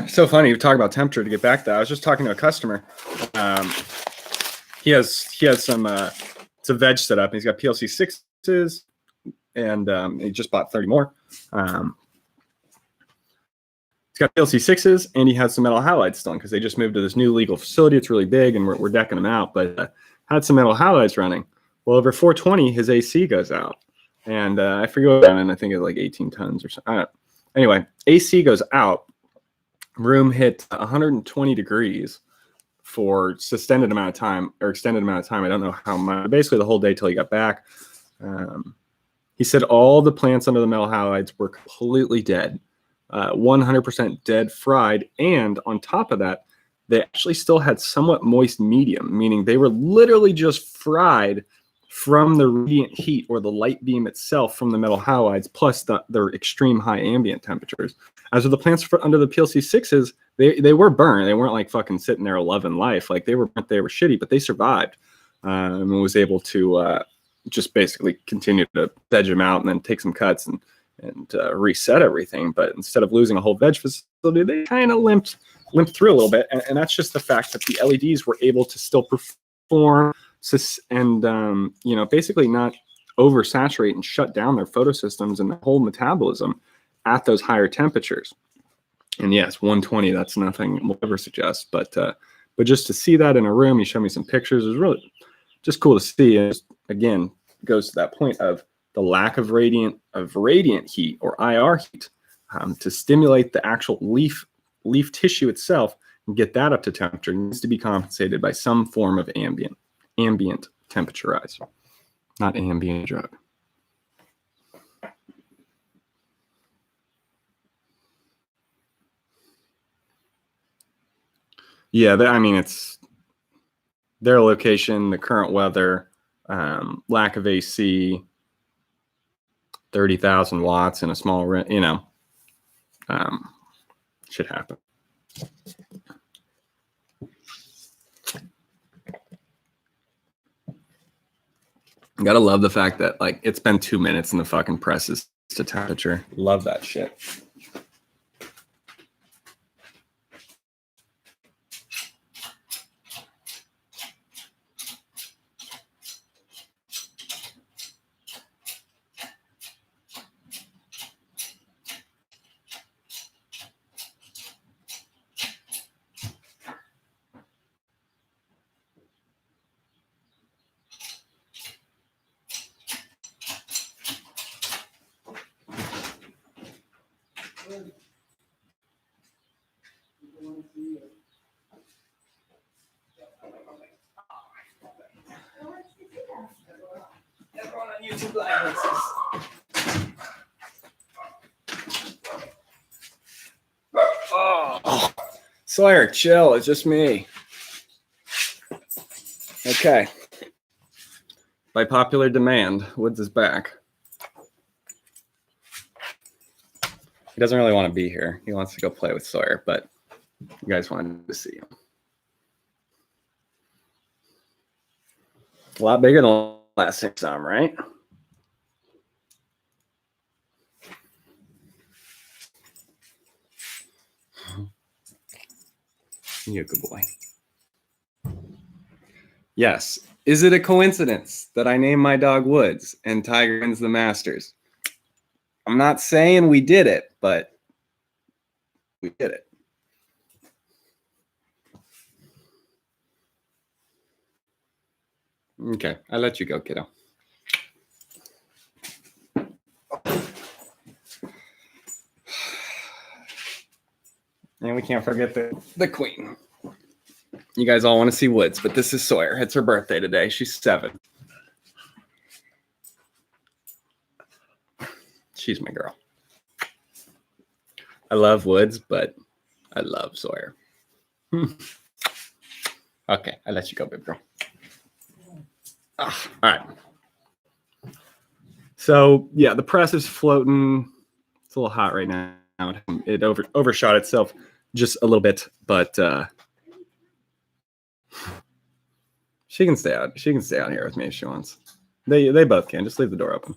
So funny you talk about temperature. To get back to that, I was just talking to a customer. He has some it's a veg setup. He's got PLC 6s, and he just bought 30 more. He's got PLC 6s, and he has some metal halides still because they just moved to this new legal facility. It's really big, and we're decking them out. But had some metal halides running. Well, over 420, his AC goes out. And I forget what and I think it's like 18 tons or something. I don't know. Anyway, AC goes out. Room hit 120 degrees for extended amount of time. I don't know how much. Basically, the whole day till he got back. He said all the plants under the metal halides were completely dead, 100% dead, fried, and on top of that, they actually still had somewhat moist medium, meaning they were literally just fried from the radiant heat or the light beam itself from the metal halides, plus their extreme high ambient temperatures. As with the plants under the PLC6s, they were burned. They weren't like fucking sitting there loving life. Like they were shitty, but they survived and was able to just basically continue to veg them out and then take some cuts and reset everything. But instead of losing a whole veg facility, they kind of limped through a little bit. And that's just the fact that the LEDs were able to still perform and basically not oversaturate and shut down their photosystems and the whole metabolism at those higher temperatures. And yes, 120, that's nothing we'll ever suggest. But just to see that in a room, he showed me some pictures. It was really just cool to see. And again, goes to that point of the lack of radiant heat or IR heat to stimulate the actual leaf tissue itself and get that up to temperature. It needs to be compensated by some form of ambient temperature rise, not ambient drug. Yeah, I mean, it's their location, the current weather, lack of AC, 30,000 watts in a small room, should happen. You gotta love the fact that like it's been 2 minutes and the fucking press is to temperature. Love that shit. Everyone on YouTube Live. Oh, Sawyer, chill. It's just me. Okay. By popular demand, Woods is back. He doesn't really want to be here. He wants to go play with Sawyer, but you guys wanted to see him. A lot bigger than last exam, right? You're a good boy. Yes. Is it a coincidence that I named my dog Woods and Tiger wins the Masters? I'm not saying we did it, but we did it. Okay, I'll let you go, kiddo. And we can't forget the queen. You guys all want to see Woods, but this is Sawyer. It's her birthday today. She's 7. She's my girl. I love Woods, but I love Sawyer. Okay, I'll let you go, baby girl. All right. So, yeah, the press is floating. It's a little hot right now. It overshot itself just a little bit, but she can stay out. She can stay out here with me if she wants. They both can. Just leave the door open.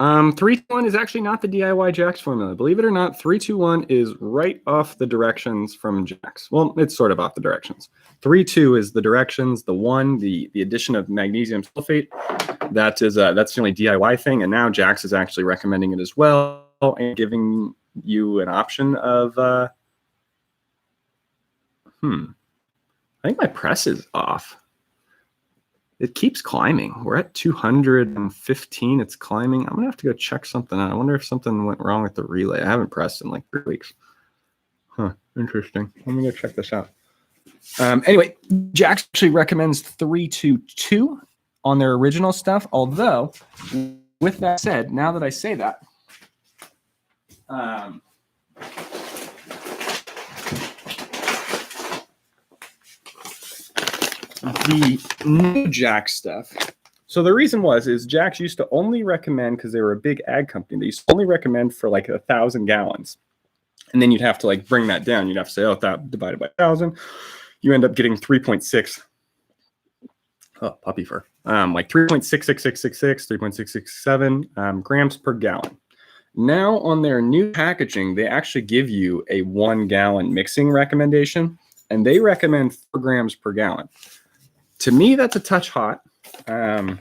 3-2-1 is actually not the DIY Jax formula. Believe it or not, 3-2-1 is right off the directions from Jax. Well, it's sort of off the directions. 3-2 is the directions. The 1, the addition of magnesium sulfate, that's the only DIY thing. And now Jax is actually recommending it as well and giving you an option of, I think my press is off. It keeps climbing. We're at 215. It's climbing. I'm going to have to go check something out. I wonder if something went wrong with the relay. I haven't pressed in like 3 weeks. Huh. Interesting. Let me go check this out. Anyway, Jax actually recommends 322 on their original stuff. Although, with that said, now that I say that, the new Jax stuff. So the reason is Jax used to only recommend, because they were a big ag company, they used to only recommend for like 1,000 gallons. And then you'd have to like bring that down. You'd have to say, oh, that divided by 1,000, you end up getting 3.6. Oh, puppy fur. Like 3.66666, 3.667 grams per gallon. Now on their new packaging, they actually give you a 1 gallon mixing recommendation, and they recommend 4 grams per gallon. To me, that's a touch hot. Because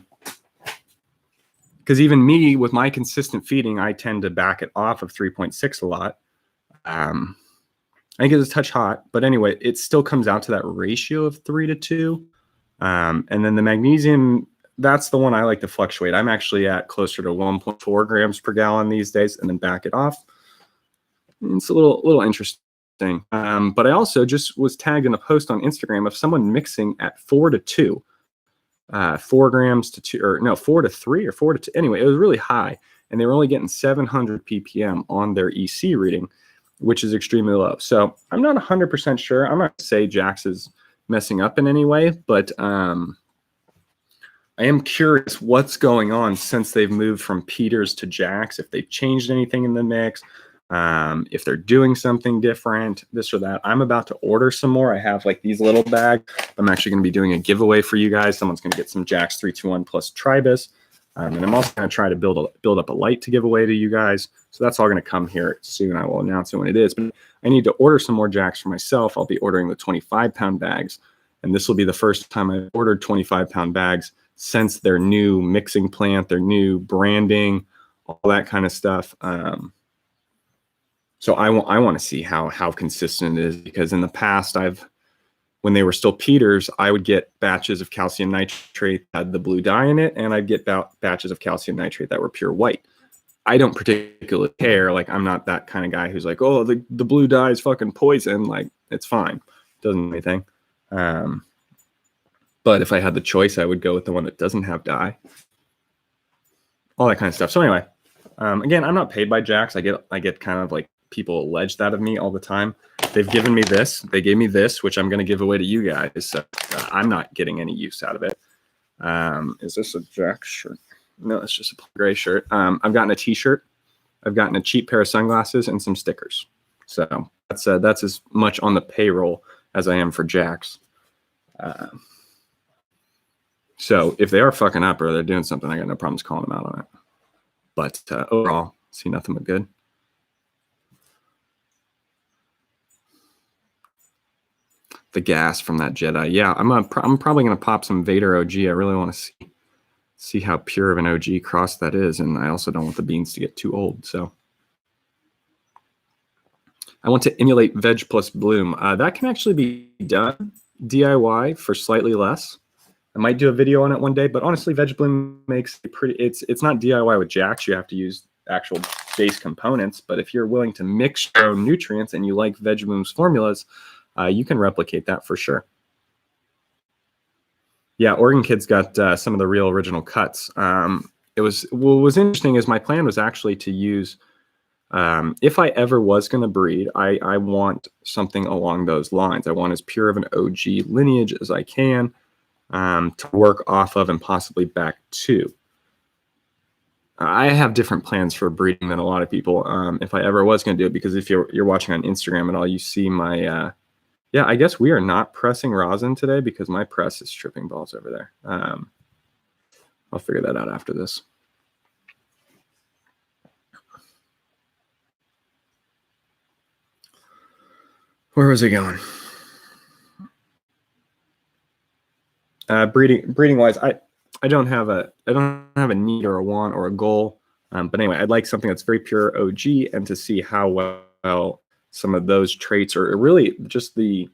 even me, with my consistent feeding, I tend to back it off of 3.6 a lot. I think it's a touch hot, but anyway, it still comes out to that ratio of 3:2. And then the magnesium, that's the one I like to fluctuate. I'm actually at closer to 1.4 grams per gallon these days, and then back it off. It's a little interesting. But I also just was tagged in a post on Instagram of someone mixing at 4:2, 4 grams to 2, or no, 4 to 3 or 4 to 2. Anyway, it was really high, and they were only getting 700 ppm on their EC reading, which is extremely low. So I'm not 100% sure. I'm not going to say Jax is messing up in any way, but I am curious what's going on since they've moved from Peters to Jax, if they've changed anything in the mix, if they're doing something different, this or that. I'm about to order some more. I have like these little bags. I'm actually going to be doing a giveaway for you guys. Someone's going to get some Jax 321 plus Tribus. And I'm also going to try to build up a light to give away to you guys. So that's all going to come here soon. I will announce it when it is. But I need to order some more Jax for myself. I'll be ordering the 25-pound bags. And this will be the first time I've ordered 25-pound bags since their new mixing plant, their new branding, all that kind of stuff. So I want to see how consistent it is, because in the past, when they were still Peters, I would get batches of calcium nitrate that had the blue dye in it, and I'd get batches of calcium nitrate that were pure white. I don't particularly care. Like, I'm not that kind of guy who's like, oh, the blue dye is fucking poison. Like, it's fine. Doesn't do anything. But if I had the choice, I would go with the one that doesn't have dye. All that kind of stuff. So anyway, again, I'm not paid by Jax. I get kind of like, people allege that of me all the time. They've given me this. They gave me this, which I'm going to give away to you guys. So I'm not getting any use out of it. Is this a Jax shirt? No, it's just a gray shirt. I've gotten a T-shirt. I've gotten a cheap pair of sunglasses and some stickers. So that's as much on the payroll as I am for Jax. So if they are fucking up or they're doing something, I got no problems calling them out on it. But overall, see nothing but good. The gas from that Jedi. Yeah, I'm probably going to pop some Vader OG. I really want to see how pure of an OG cross that is, and I also don't want the beans to get too old. So I want to emulate Veg plus Bloom. That can actually be done DIY for slightly less. I might do a video on it one day, but honestly, Veg Bloom makes it pretty. It's not DIY with Jax. You have to use actual base components, but if you're willing to mix your own nutrients and you like Veg Bloom's formulas, you can replicate that for sure. Yeah, Oregon Kid's got some of the real original cuts. What was interesting is my plan was actually to use, if I ever was going to breed, I want something along those lines. I want as pure of an OG lineage as I can to work off of and possibly back to. I have different plans for breeding than a lot of people if I ever was going to do it, because if you're watching on Instagram at all, you see my... yeah, I guess we are not pressing rosin today because my press is tripping balls over there. I'll figure that out after this. Where was it going? Breeding wise, I don't have a need or a want or a goal. But anyway, I'd like something that's very pure OG, and to see how well some of those traits, or really just the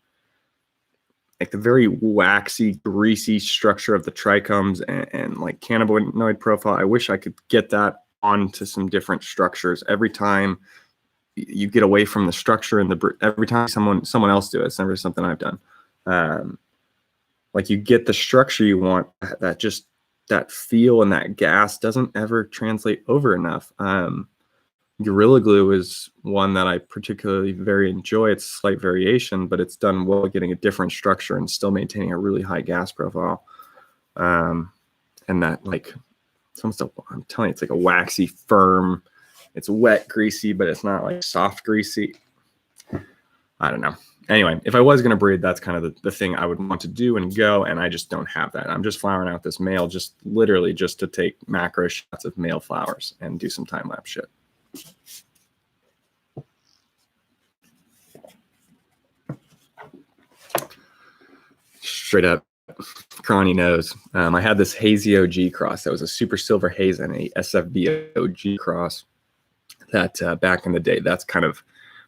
very waxy, greasy structure of the trichomes and like cannabinoid profile. I wish I could get that onto some different structures. Every time you get away from the structure, and every time someone else do it, it's never something I've done. Like you get the structure you want, that feel and that gas doesn't ever translate over enough. Gorilla Glue is one that I particularly very enjoy. It's slight variation, but it's done well getting a different structure and still maintaining a really high gas profile. And that, like, I'm telling you, it's like a waxy, firm, it's wet, greasy, but it's not like soft, greasy. I don't know. Anyway, if I was going to breed, that's kind of the thing I would want to do and go, and I just don't have that. I'm just flowering out this male literally just to take macro shots of male flowers and do some time-lapse shit. Straight up Cronny nose. I had this hazy OG cross that was a super silver haze and a SFB OG cross that back in the day, that's kind of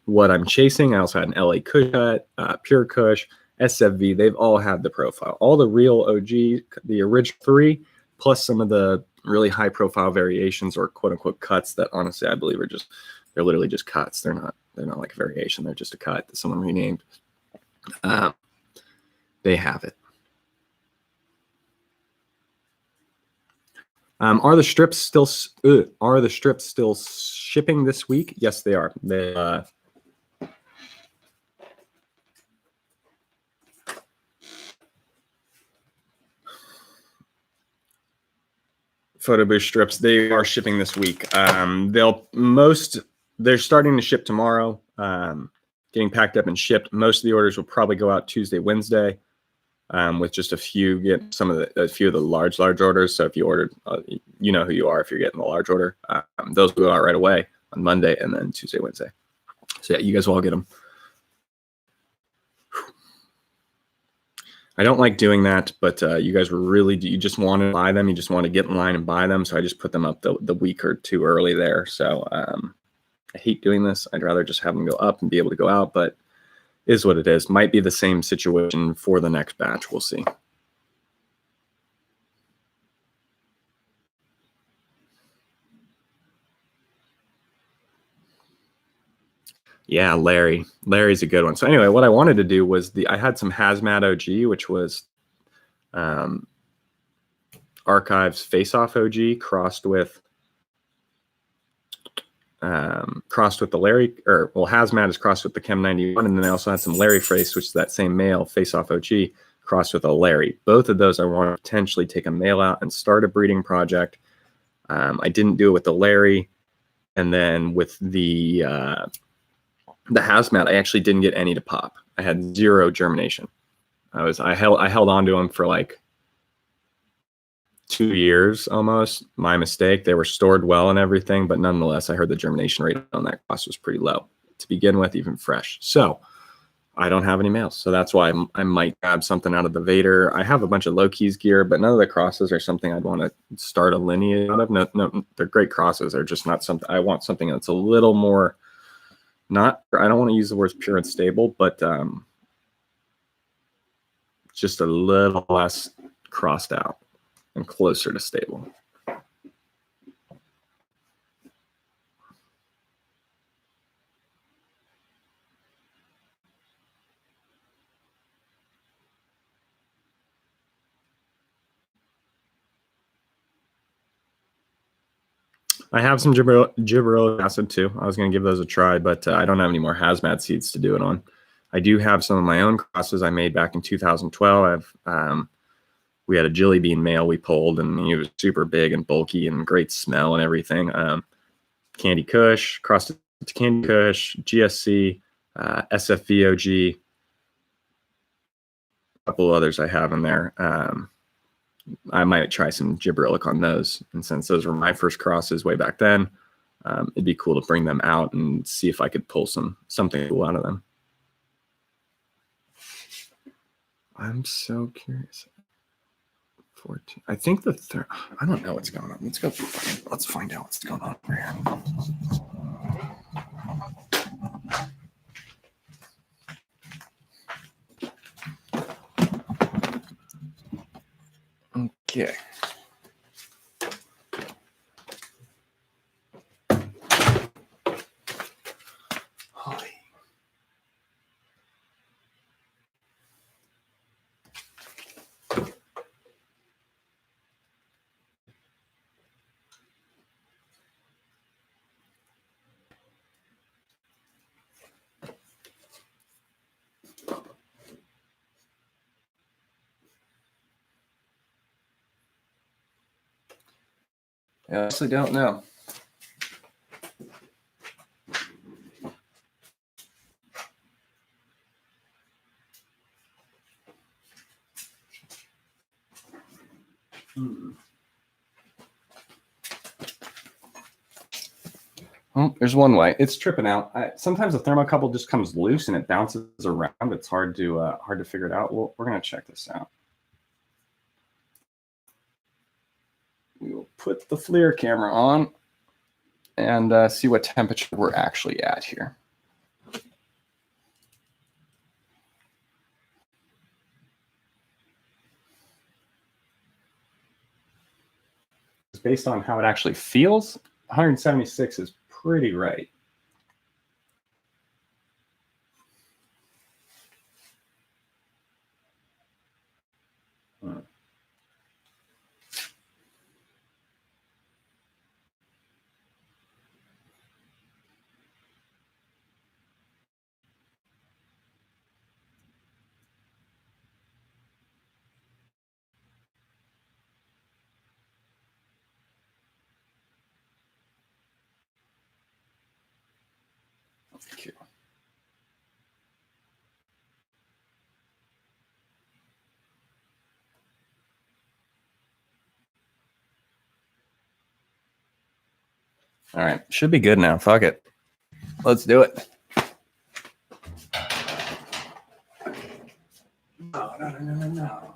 what I'm chasing. I also had an LA Kush cut, Pure Kush, SFV. They've all had the profile. All the real OG, the original 3, plus some of the really high profile variations or quote unquote cuts that honestly I believe they're literally just cuts. They're not like a variation. They're just a cut that someone renamed. They have it. Are the strips still shipping this week? Yes, they are. Photoboost strips, they are shipping this week. They're starting to ship tomorrow, getting packed up and shipped. Most of the orders will probably go out Tuesday, Wednesday, with just a few of the large orders. So if you ordered, you know who you are if you're getting the large order. Those will go out right away on Monday, and then Tuesday, Wednesday. So yeah, you guys will all get them. I don't like doing that, but you guys you just want to buy them. You just want to get in line and buy them. So I just put them up the week or two early there. So I hate doing this. I'd rather just have them go up and be able to go out, but is what it is. Might be the same situation for the next batch. We'll see. Yeah, Larry's a good one. So anyway, what I wanted to do was I had some Hazmat OG, which was Archives Face-Off OG crossed with the Larry, Hazmat is crossed with the Chem 91, and then I also had some Larry Face, which is that same male Face-Off OG crossed with a Larry. Both of those I want to potentially take a male out and start a breeding project. I didn't do it with the Larry, and then with the Hazmat, I actually didn't get any to pop. I had 0 germination. I held on to them for like 2 years almost. My mistake. They were stored well and everything, but nonetheless, I heard the germination rate on that cross was pretty low to begin with, even fresh. So I don't have any males. So that's why I might grab something out of the Vader. I have a bunch of low keys gear, but none of the crosses are something I'd want to start a lineage out of. No, they're great crosses. They're just not something. I want something that's a little more, I don't want to use the words pure and stable, but just a little less crossed out and closer to stable. I have some gibberellic acid too. I was going to give those a try, but I don't have any more Hazmat seeds to do it on. I do have some of my own crosses I made back in 2012. We had a Jilly Bean male we pulled, and he was super big and bulky and great smell and everything. Candy Kush, crossed to Candy Kush, GSC, SFVOG, a couple of others I have in there. I might try some gibberellic on those. And since those were my first crosses way back then, it'd be cool to bring them out and see if I could pull something cool out of them. I'm so curious. 14. I think the third. I don't know what's going on. Let's go. Let's find out what's going on over here. Okay. Holy. I honestly don't know. Oh, there's one way. It's tripping out. Sometimes the thermocouple just comes loose and it bounces around. It's hard to figure it out. Well, we're gonna check this out. We will put the FLIR camera on and see what temperature we're actually at here. Based on how it actually feels, 176 is pretty right. Okay. All right, should be good now. Fuck it. Let's do it. No.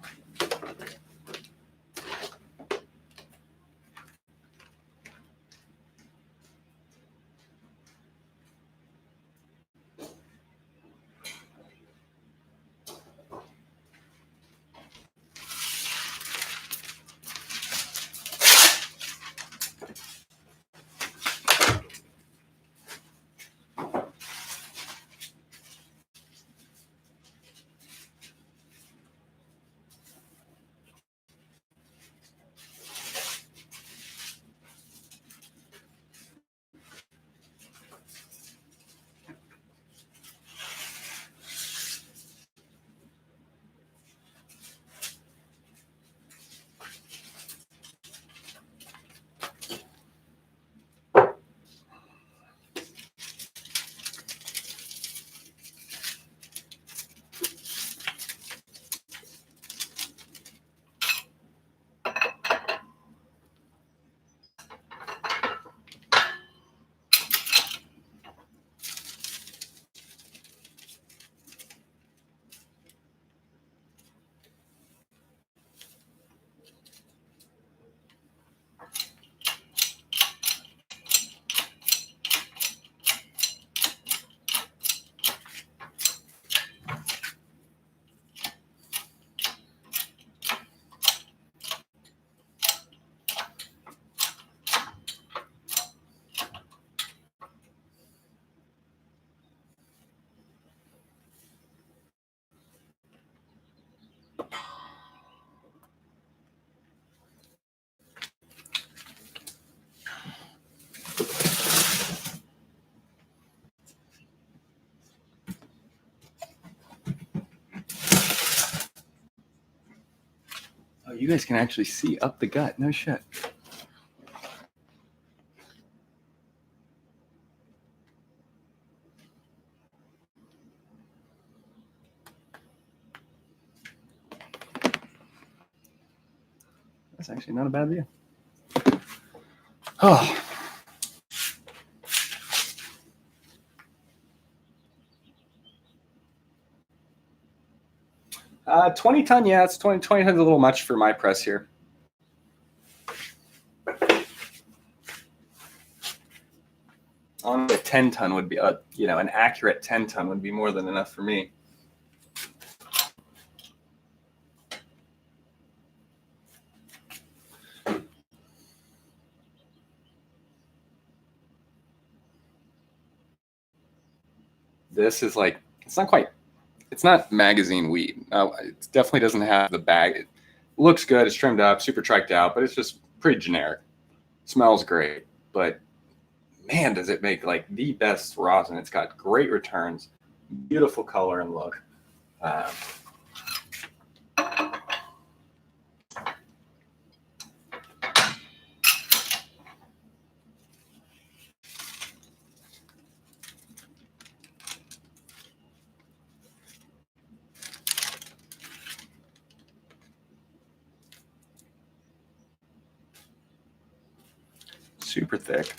Oh, you guys can actually see up the gut. No shit. That's actually not a bad view. Oh. 20 ton, yeah, it's 20 tons a little much for my press here. on a 10-ton would be an accurate 10-ton would be more than enough for me. This is like, it's not magazine weed. It definitely doesn't have the bag. It looks good. It's trimmed up, super triked out, but it's just pretty generic. Smells great, but man, does it make like the best rosin. It's got great returns, beautiful color and look. Super thick.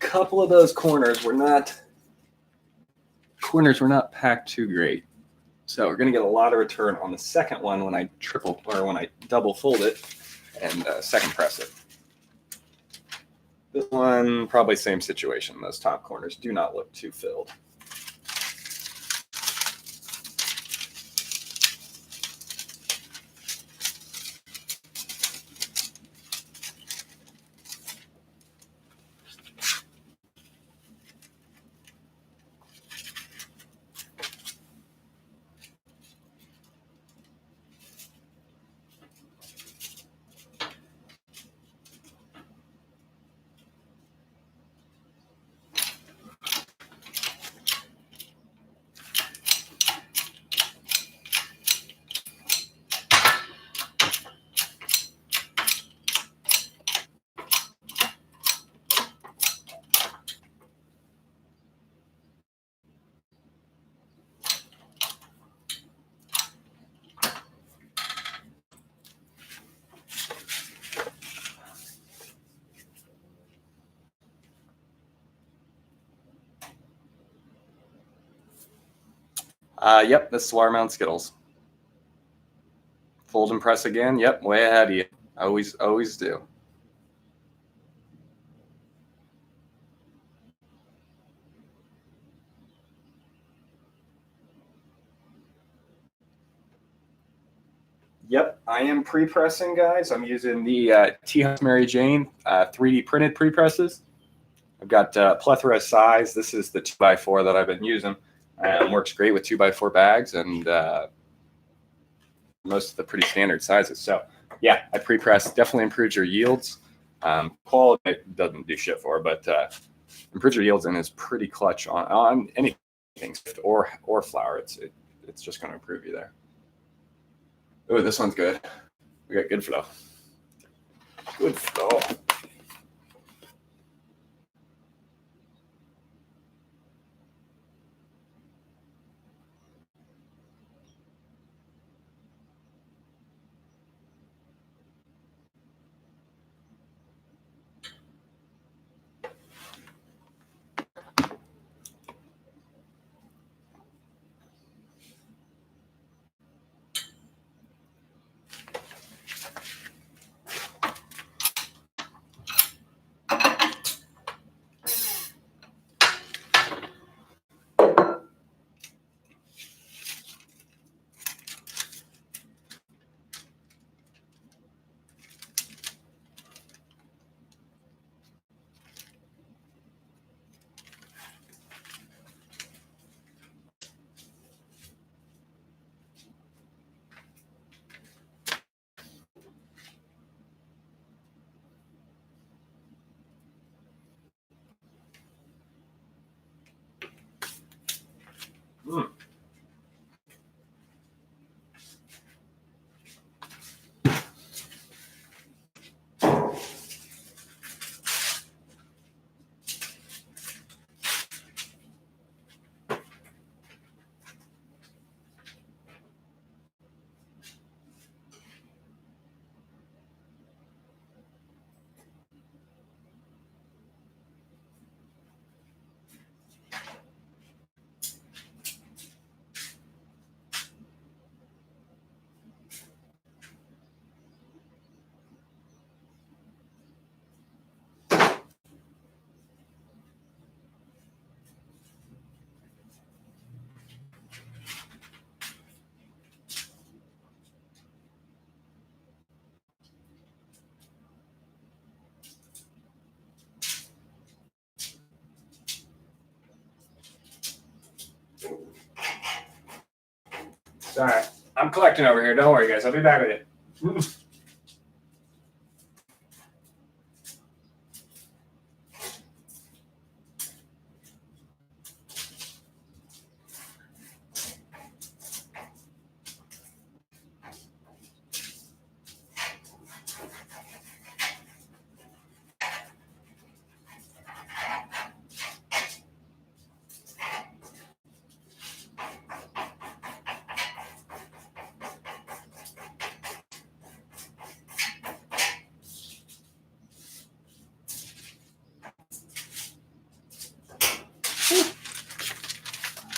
Couple of those corners were not packed too great. So we're going to get a lot of return on the second one when I double fold it and second press it. This one, probably same situation. Those top corners do not look too filled. Yep, this is wire mount Skittles. Fold and press again. Yep, way ahead of you. Always do. Yep, I am pre-pressing, guys. I'm using the T-House Mary Jane 3D printed pre-presses. I've got a plethora of size. This is the 2x4 that I've been using. Works great with 2x4 bags and most of the pretty standard sizes. So yeah, I pre-press. Definitely improves your yields. Quality it doesn't do shit for, but improves your yields and is pretty clutch on anything or flour. It's just going to improve you there. Oh, this one's good. We got good flow. Good flow. It's all right. I'm collecting over here. Don't worry, guys. I'll be back with you.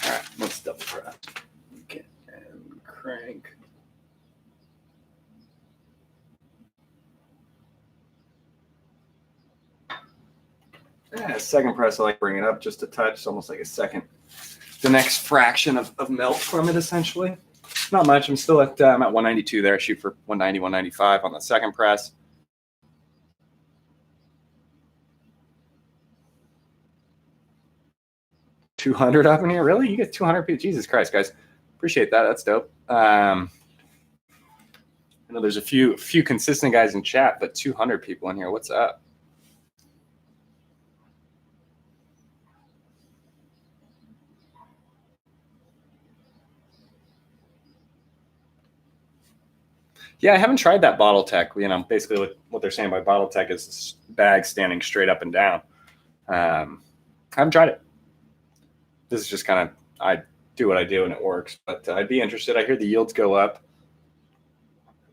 All right, let's double press. Okay, and crank. Yeah, second press, I like bring it up just a touch. It's almost like a second. The next fraction of melt from it, essentially. Not much. I'm still at I'm at 192 there. I shoot for 190, 195 on the second press. $200 up in here? Really? You get 200 people? Jesus Christ, guys. Appreciate that. That's dope. I know there's a few consistent guys in chat, but 200 people in here. What's up? Yeah, I haven't tried that bottle tech. You know, basically what they're saying by bottle tech is this bag standing straight up and down. I haven't tried it. This is just kind of, I do what I do and it works, but I'd be interested. I hear the yields go up.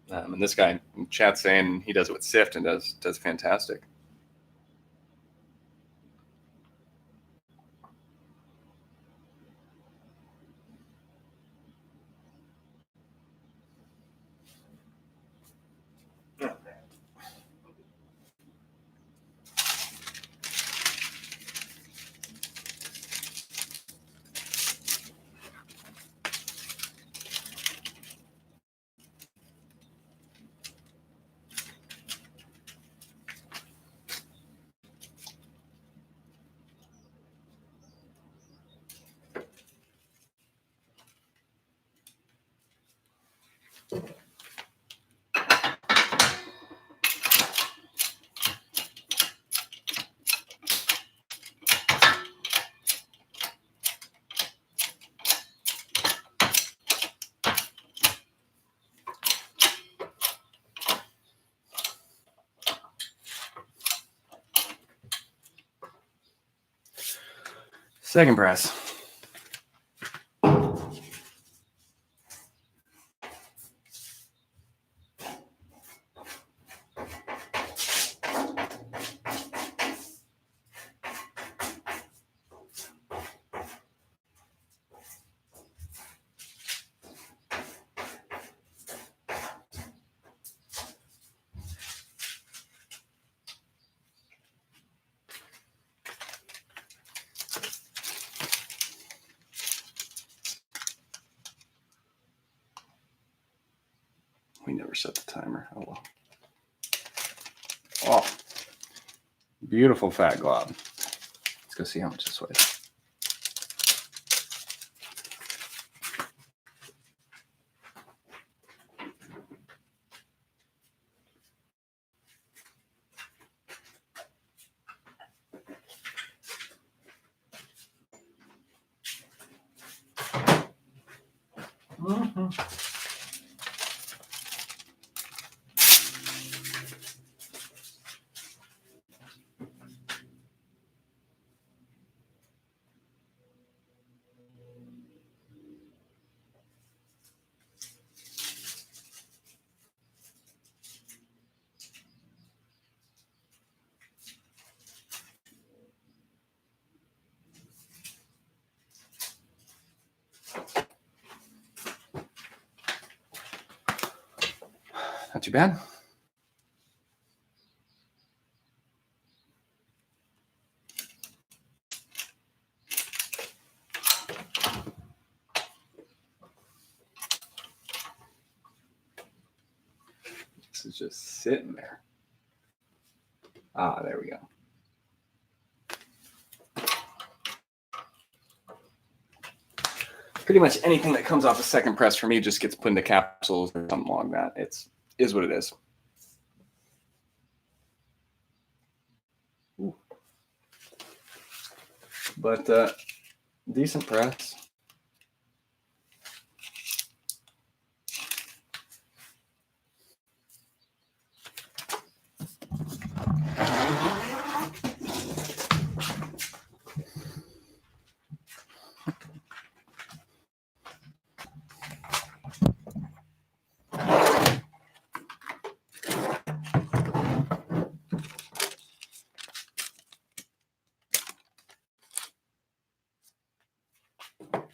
And this guy in chat saying he does it with Sift and does fantastic. Second press. We never set the timer. Oh, well. Oh, beautiful fat glob. Let's go see how much this weighs. Not too bad. This is just sitting there. Ah, there we go. pretty much anything that comes off the second press for me just gets put into capsules or something along that. Is what it is. Ooh. But decent press.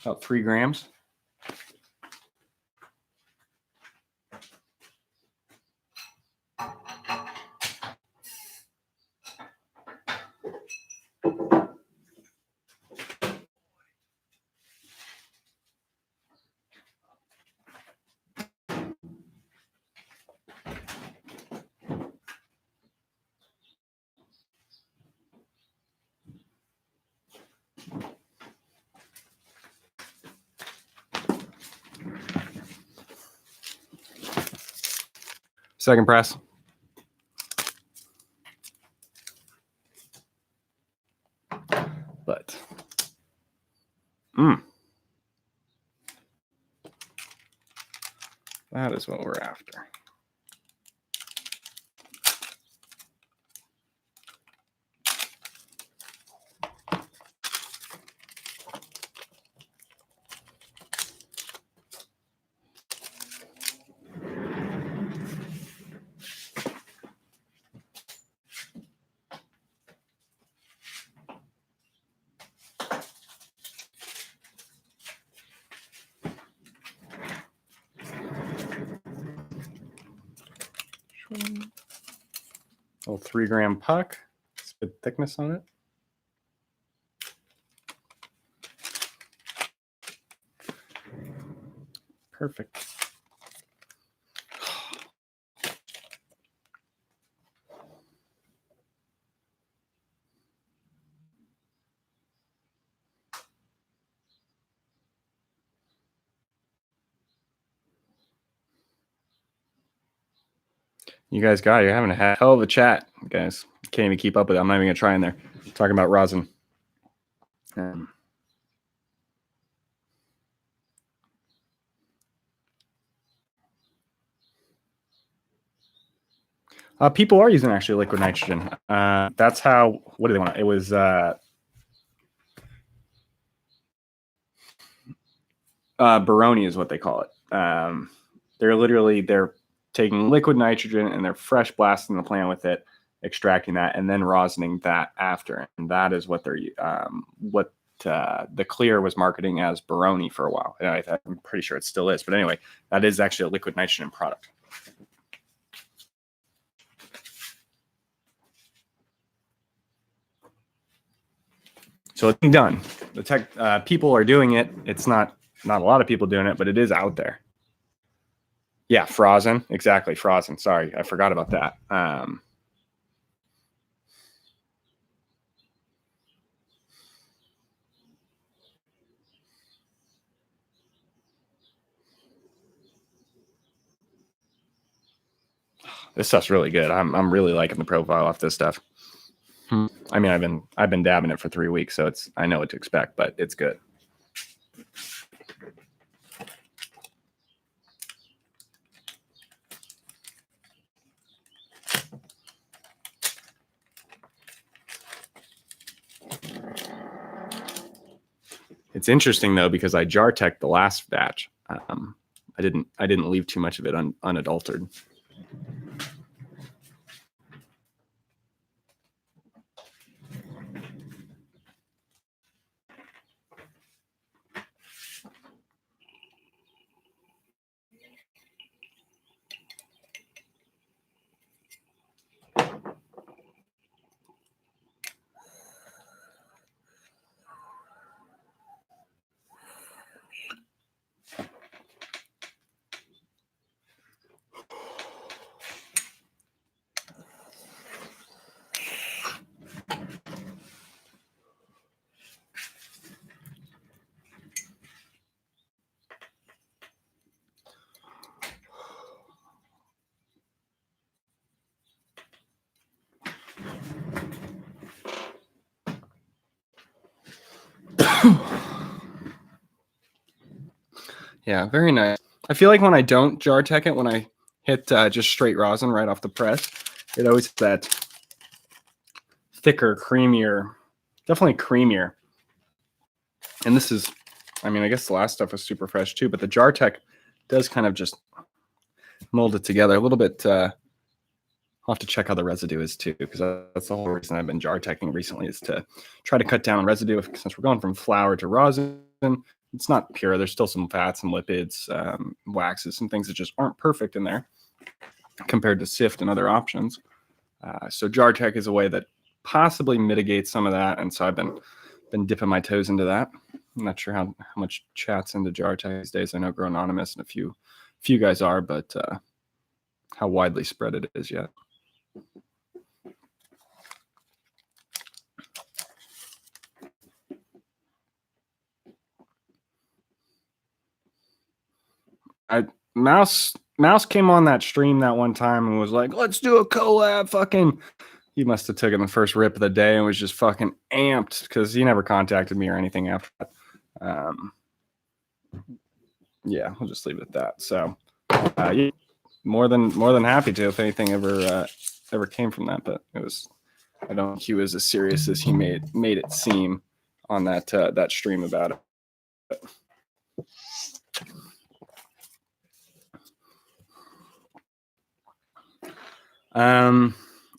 About 3 grams. Second press. But that is what we're after. Little 3 gram puck. It's good thickness on it. Perfect. You guys got it. You're having a hell of a chat, guys. Can't even keep up with it. I'm not even going to try in there. Talking about rosin. People are using actually liquid nitrogen. That's how, what do they want? It was Baroni is what they call it. They're taking liquid nitrogen and they're fresh blasting the plant with it, extracting that, and then rosining that after. And that is what they're the Clear was marketing as Baroni for a while. And I'm pretty sure it still is. But anyway, that is actually a liquid nitrogen product. So it's done. The people are doing it. It's not a lot of people doing it, but it is out there. Yeah, frozen. Exactly, frozen. Sorry, I forgot about that. This stuff's really good. I'm really liking the profile off this stuff. I mean, I've been dabbing it for 3 weeks, so I know what to expect, but it's good. It's interesting though because I jar teched the last batch. I didn't leave too much of it unadulterated. Yeah, very nice. I feel like when I don't jar tech it, when I hit just straight rosin right off the press, it always that thicker, creamier, definitely creamier. And this is, I mean, I guess the last stuff was super fresh too, but the jar tech does kind of just mold it together a little bit. I'll have to check how the residue is too, because that's the whole reason I've been jar teching recently, is to try to cut down on residue. Since we're going from flour to rosin, it's not pure. There's still some fats and lipids, waxes, and things that just aren't perfect in there compared to sift and other options. So jar tech is a way that possibly mitigates some of that, and so I've been dipping my toes into that. I'm not sure how much chat's into jar tech these days. I know Grow Anonymous and a few guys are, but how widely spread it is yet. Mouse came on that stream that one time and was like, let's do a collab. Fucking, he must have taken the first rip of the day and was just fucking amped, because he never contacted me or anything after that. Yeah, I'll just leave it at that. So yeah, more than happy to, if anything ever came from that. But it was, I don't think he was as serious as he made it seem on that stream about it.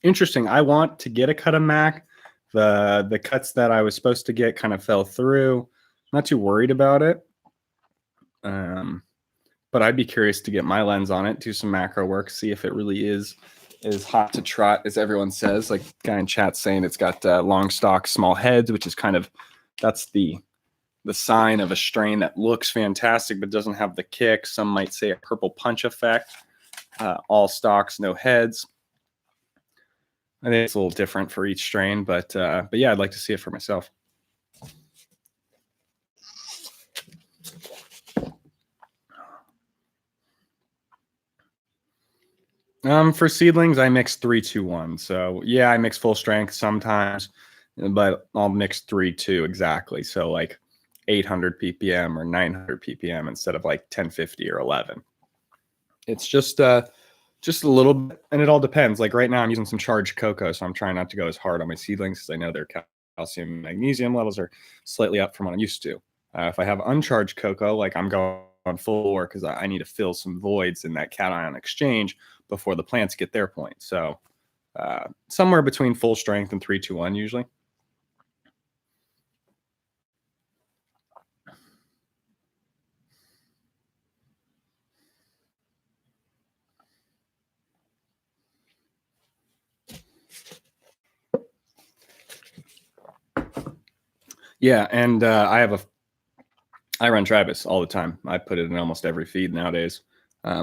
Interesting. I want to get a cut of Mac. The cuts that I was supposed to get kind of fell through. Not too worried about it. But I'd be curious to get my lens on it, do some macro work, see if it really is as hot to trot as everyone says. Like guy in chat saying it's got long stalk, small heads, which is kind of, that's the sign of a strain that looks fantastic but doesn't have the kick. Some might say a purple punch effect. All stalks, no heads. I think it's a little different for each strain, but yeah, I'd like to see it for myself. For seedlings, I mix 3-2-1. So yeah, I mix full strength sometimes, but I'll mix 3-2 exactly. So like 800 ppm or 900 ppm instead of like 1050 or 11. It's just a little bit, and it all depends. Like right now, I'm using some charged cocoa, so I'm trying not to go as hard on my seedlings because I know their calcium and magnesium levels are slightly up from what I'm used to. If I have uncharged cocoa, like I'm going on full work because I need to fill some voids in that cation exchange before the plants get their point. So somewhere between full strength and 3-2-1 usually. Yeah, and I run Travis all the time. I put it in almost every feed nowadays,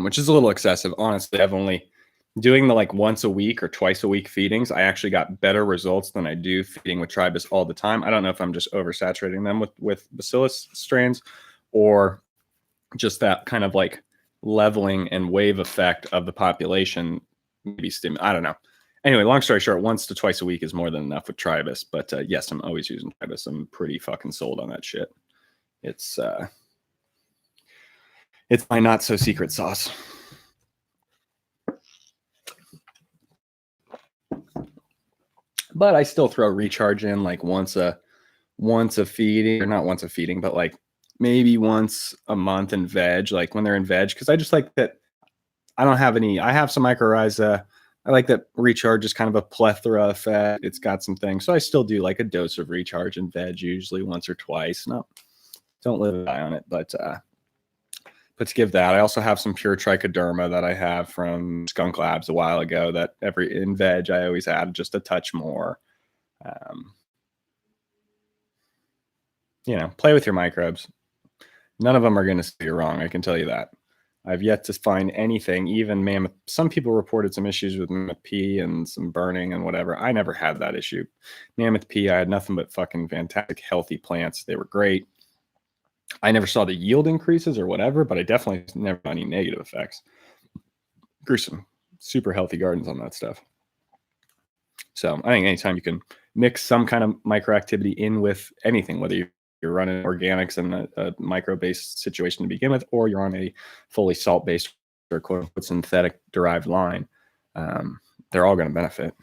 which is a little excessive. Honestly, I've only doing the like once a week or twice a week feedings. I actually got better results than I do feeding with Tribus all the time. I don't know if I'm just oversaturating them with bacillus strains, or just that kind of like leveling and wave effect of the population. Maybe I don't know. Anyway, long story short, once to twice a week is more than enough with Tribus. But yes, I'm always using Tribus. I'm pretty fucking sold on that shit. It's my not so secret sauce. But I still throw recharge in like once a feeding, or not once a feeding, but like maybe once a month in veg, like when they're in veg, because I just like that. I don't have any. I have some mycorrhiza. I like that recharge is kind of a plethora effect. It's got some things, so I still do like a dose of recharge in veg, usually once or twice. No, don't live an eye on it, but to give that, I also have some pure trichoderma that I have from Skunk Labs a while ago. That in veg I always add just a touch more. You know, play with your microbes. None of them are going to steer you wrong. I can tell you that. I've yet to find anything, even mammoth. Some people reported some issues with mammoth P and some burning and whatever. I never had that issue. Mammoth P, I had nothing but fucking fantastic, healthy plants. They were great. I never saw the yield increases or whatever, but I definitely never saw any negative effects. Grew some super healthy gardens on that stuff. So I think anytime you can mix some kind of microactivity in with anything, whether you're you're running organics in a micro-based situation to begin with, or you're on a fully salt-based or quote-unquote synthetic derived line, they're all going to benefit.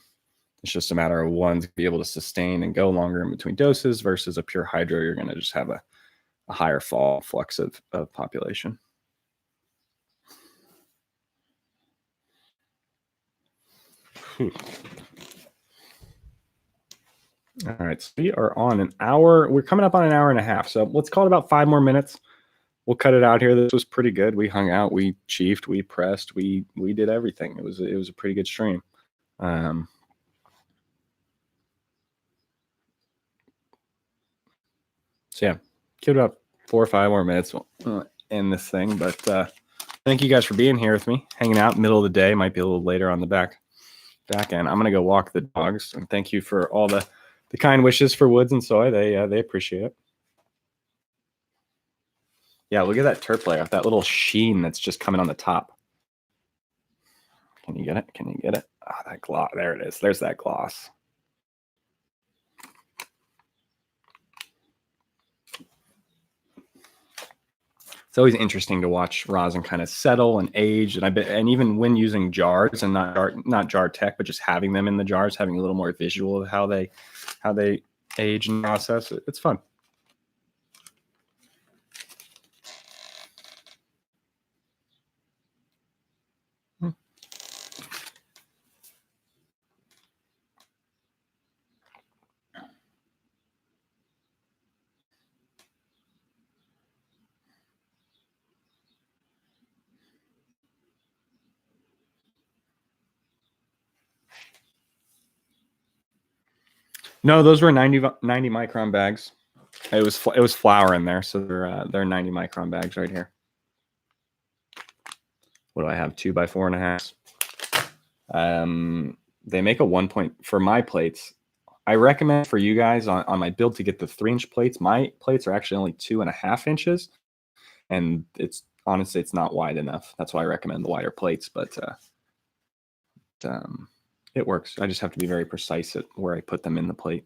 It's just a matter of one to be able to sustain and go longer in between doses versus a pure hydro. You're going to just have a higher flux of population. All right, so we are on an hour. We're coming up on an hour and a half. So let's call it about 5 more minutes. We'll cut it out here. This was pretty good. We hung out, we chiefed, we pressed, we did everything. It was a pretty good stream. So yeah, give it about 4 or 5 more minutes. We'll end this thing. But thank you guys for being here with me, hanging out middle of the day. Might be a little later on the back end. I'm gonna go walk the dogs, and thank you for all the kind wishes for Woods and Soy. They appreciate it. Yeah, look at that terp layer, that little sheen that's just coming on the top. Can you get it? Can you get it? Ah, that gloss. There it is. There's that gloss. It's always interesting to watch rosin kind of settle and age, and even when using jars and not jar tech, but just having them in the jars, having a little more visual of how they age and process. It's fun. No, those were 90 micron bags. It was flour in there, so they're 90 micron bags right here. What do I have? 2 by 4.5. They make a 1 point for my plates. I recommend for you guys on my build to get the 3-inch plates. My plates are actually only 2.5 inches, and it's honestly it's not wide enough. That's why I recommend the wider plates. But it works. I just have to be very precise at where I put them in the plate.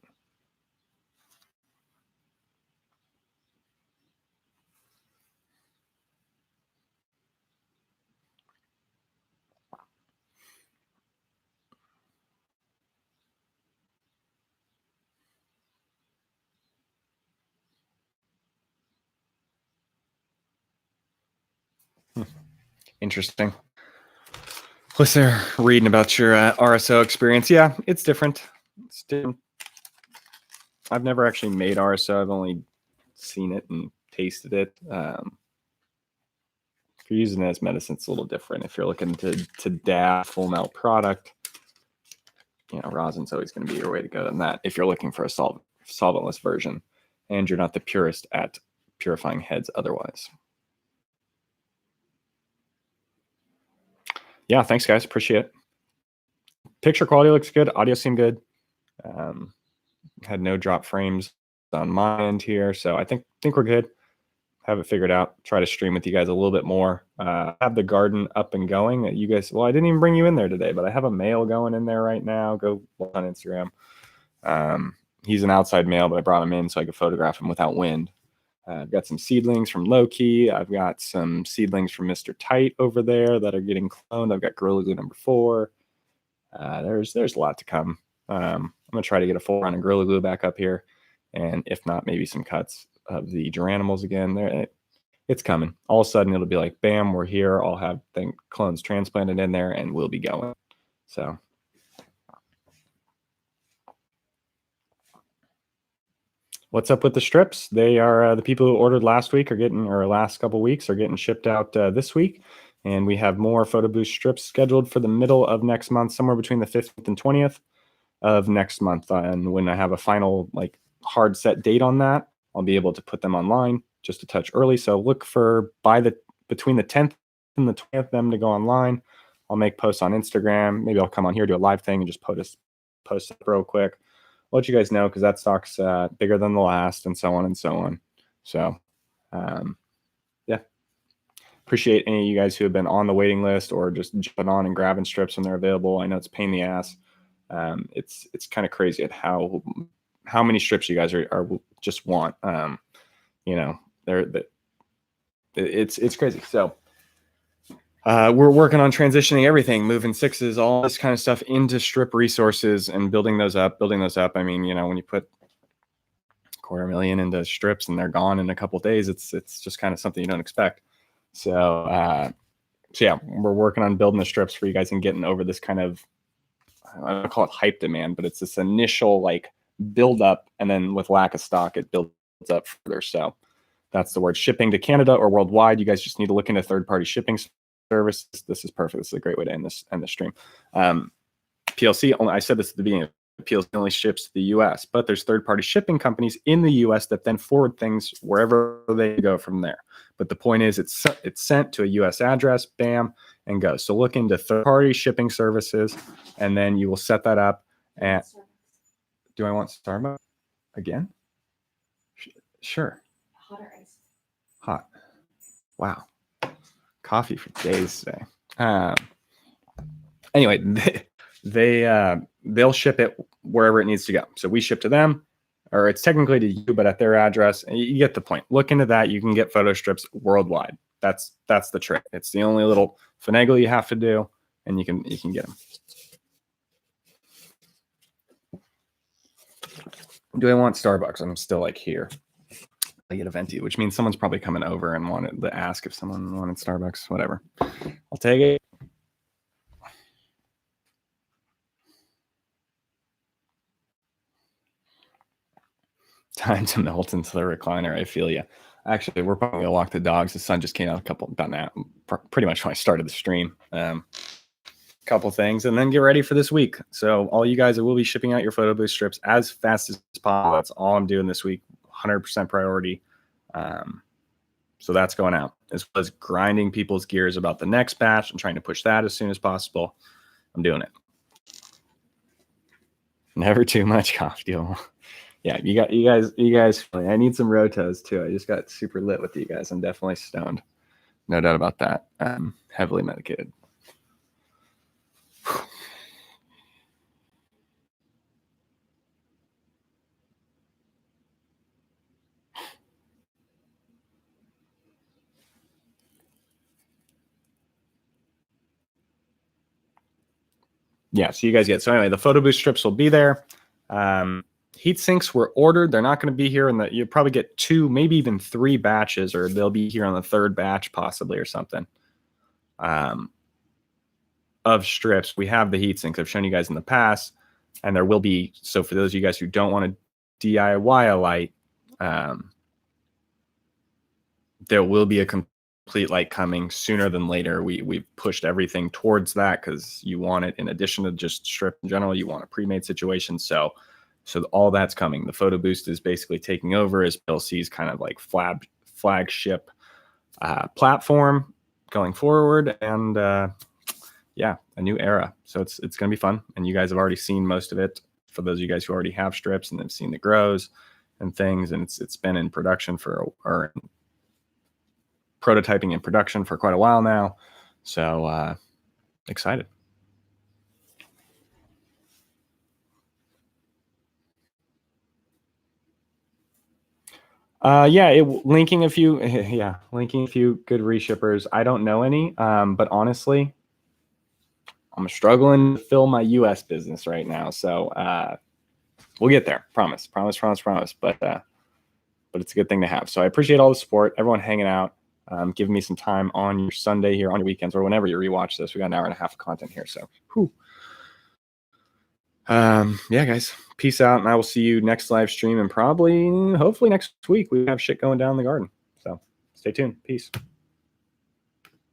Interesting. Was there reading about your RSO experience? Yeah, it's different. It's different. I've never actually made RSO. I've only seen it and tasted it. If you're using it as medicine, it's a little different. If you're looking to dab full melt product, rosin's always going to be your way to go than that. If you're looking for a solventless version, and you're not the purist at purifying heads otherwise. Yeah, thanks guys. Appreciate it. Picture quality looks good. Audio seemed good. Had no drop frames on my end here, so I think we're good. Have it figured out. Try to stream with you guys a little bit more. Have the garden up and going. You guys, well, I didn't even bring you in there today, but I have a male going in there right now. Go on Instagram. He's an outside male, but I brought him in so I could photograph him without wind. I've got some seedlings from Loki. I've got some seedlings from Mr. Tight over there that are getting cloned. I've got Gorilla Glue number 4. There's a lot to come. I'm going to try to get a full run of Gorilla Glue back up here. And if not, maybe some cuts of the Geranimals again. It's coming. All of a sudden, it'll be like, bam, we're here. I'll have clones transplanted in there, and we'll be going. So. What's up with the strips? They are the people who ordered last week or last couple weeks are getting shipped out this week. And we have more Photoboost strips scheduled for the middle of next month, somewhere between the 15th and 20th of next month. And when I have a final hard set date on that, I'll be able to put them online just a touch early. So look for between the 10th and the 20th them to go online. I'll make posts on Instagram. Maybe I'll come on here, do a live thing, and just post it real quick. I'll let you guys know because that stock's bigger than the last, and so on and so on. So, yeah. Appreciate any of you guys who have been on the waiting list or just jumping on and grabbing strips when they're available. I know it's a pain in the ass. It's kind of crazy at how many strips you guys are just want. you know, it's crazy. So we're working on transitioning everything, moving sixes, all this kind of stuff into strip resources and building those up. I mean, you know, when you put $250,000 into strips and they're gone in a couple of days, it's just kind of something you don't expect. So yeah, we're working on building the strips for you guys and getting over this kind of, I don't call it hype demand, but it's this initial like build up, and then with lack of stock, it builds up further. So that's the word. Shipping to Canada or worldwide, you guys just need to look into third-party shipping service. This is perfect. This is a great way to end this stream. PLC, I said this at the beginning, PLC only ships to the US, but there's third-party shipping companies in the US that then forward things wherever they go from there. But the point is it's sent to a US address, bam, and goes. So look into third-party shipping services, and then you will set that up. And do I want Starbucks again? Sure. Hot or iced? Hot. Wow. Coffee for days today. Anyway, they'll ship it wherever it needs to go. So we ship to them, or it's technically to you, but at their address. You get the point. Look into that. You can get photo strips worldwide. That's the trick. It's the only little finagle you have to do, and you can get them. Do I want Starbucks? I'm still like here. I get a venti, which means someone's probably coming over and wanted to ask if someone wanted Starbucks. Whatever. I'll take it. Time to melt into the recliner. I feel you. Actually, we're probably gonna walk the dogs. The sun just came out about now, pretty much when I started the stream. Couple things, and then get ready for this week. So all you guys, will be shipping out your Photoboost strips as fast as possible. That's all I'm doing this week. 100% priority. So that's going out, as well as grinding people's gears about the next batch and trying to push that as soon as possible. I'm doing it. Never too much coffee. Yeah, you guys. I need some Rotos too. I just got super lit with you guys. I'm definitely stoned. No doubt about that. Heavily medicated. Yeah, so you guys get. So anyway, the Photoboost strips will be there. Heat sinks were ordered. They're not going to be here, and you'll probably get 2, maybe even 3 batches, or they'll be here on the 3rd batch possibly, or something. Of strips, we have the heat sinks. I've shown you guys in the past, and there will be. So for those of you guys who don't want to DIY a light, there will be a complete light coming sooner than later. We've pushed everything towards that because you want it in addition to just strip in general. You want a pre-made situation. So all that's coming. The Photoboost is basically taking over as PLC's kind of like flagship platform going forward, and yeah, a new era. So it's going to be fun, and you guys have already seen most of it. For those of you guys who already have strips and have seen the grows and things, and it's been in production or prototyping in production for quite a while now. So excited. Linking a few good reshippers. I don't know any, but honestly, I'm struggling to fill my US business right now. So we'll get there. Promise. But it's a good thing to have. So I appreciate all the support, everyone hanging out, giving me some time on your Sunday here, on your weekends, or whenever you rewatch this. We got an hour and a half of content here. So yeah, guys, peace out, and I will see you next live stream, and hopefully next week we have shit going down in the garden. So stay tuned. Peace.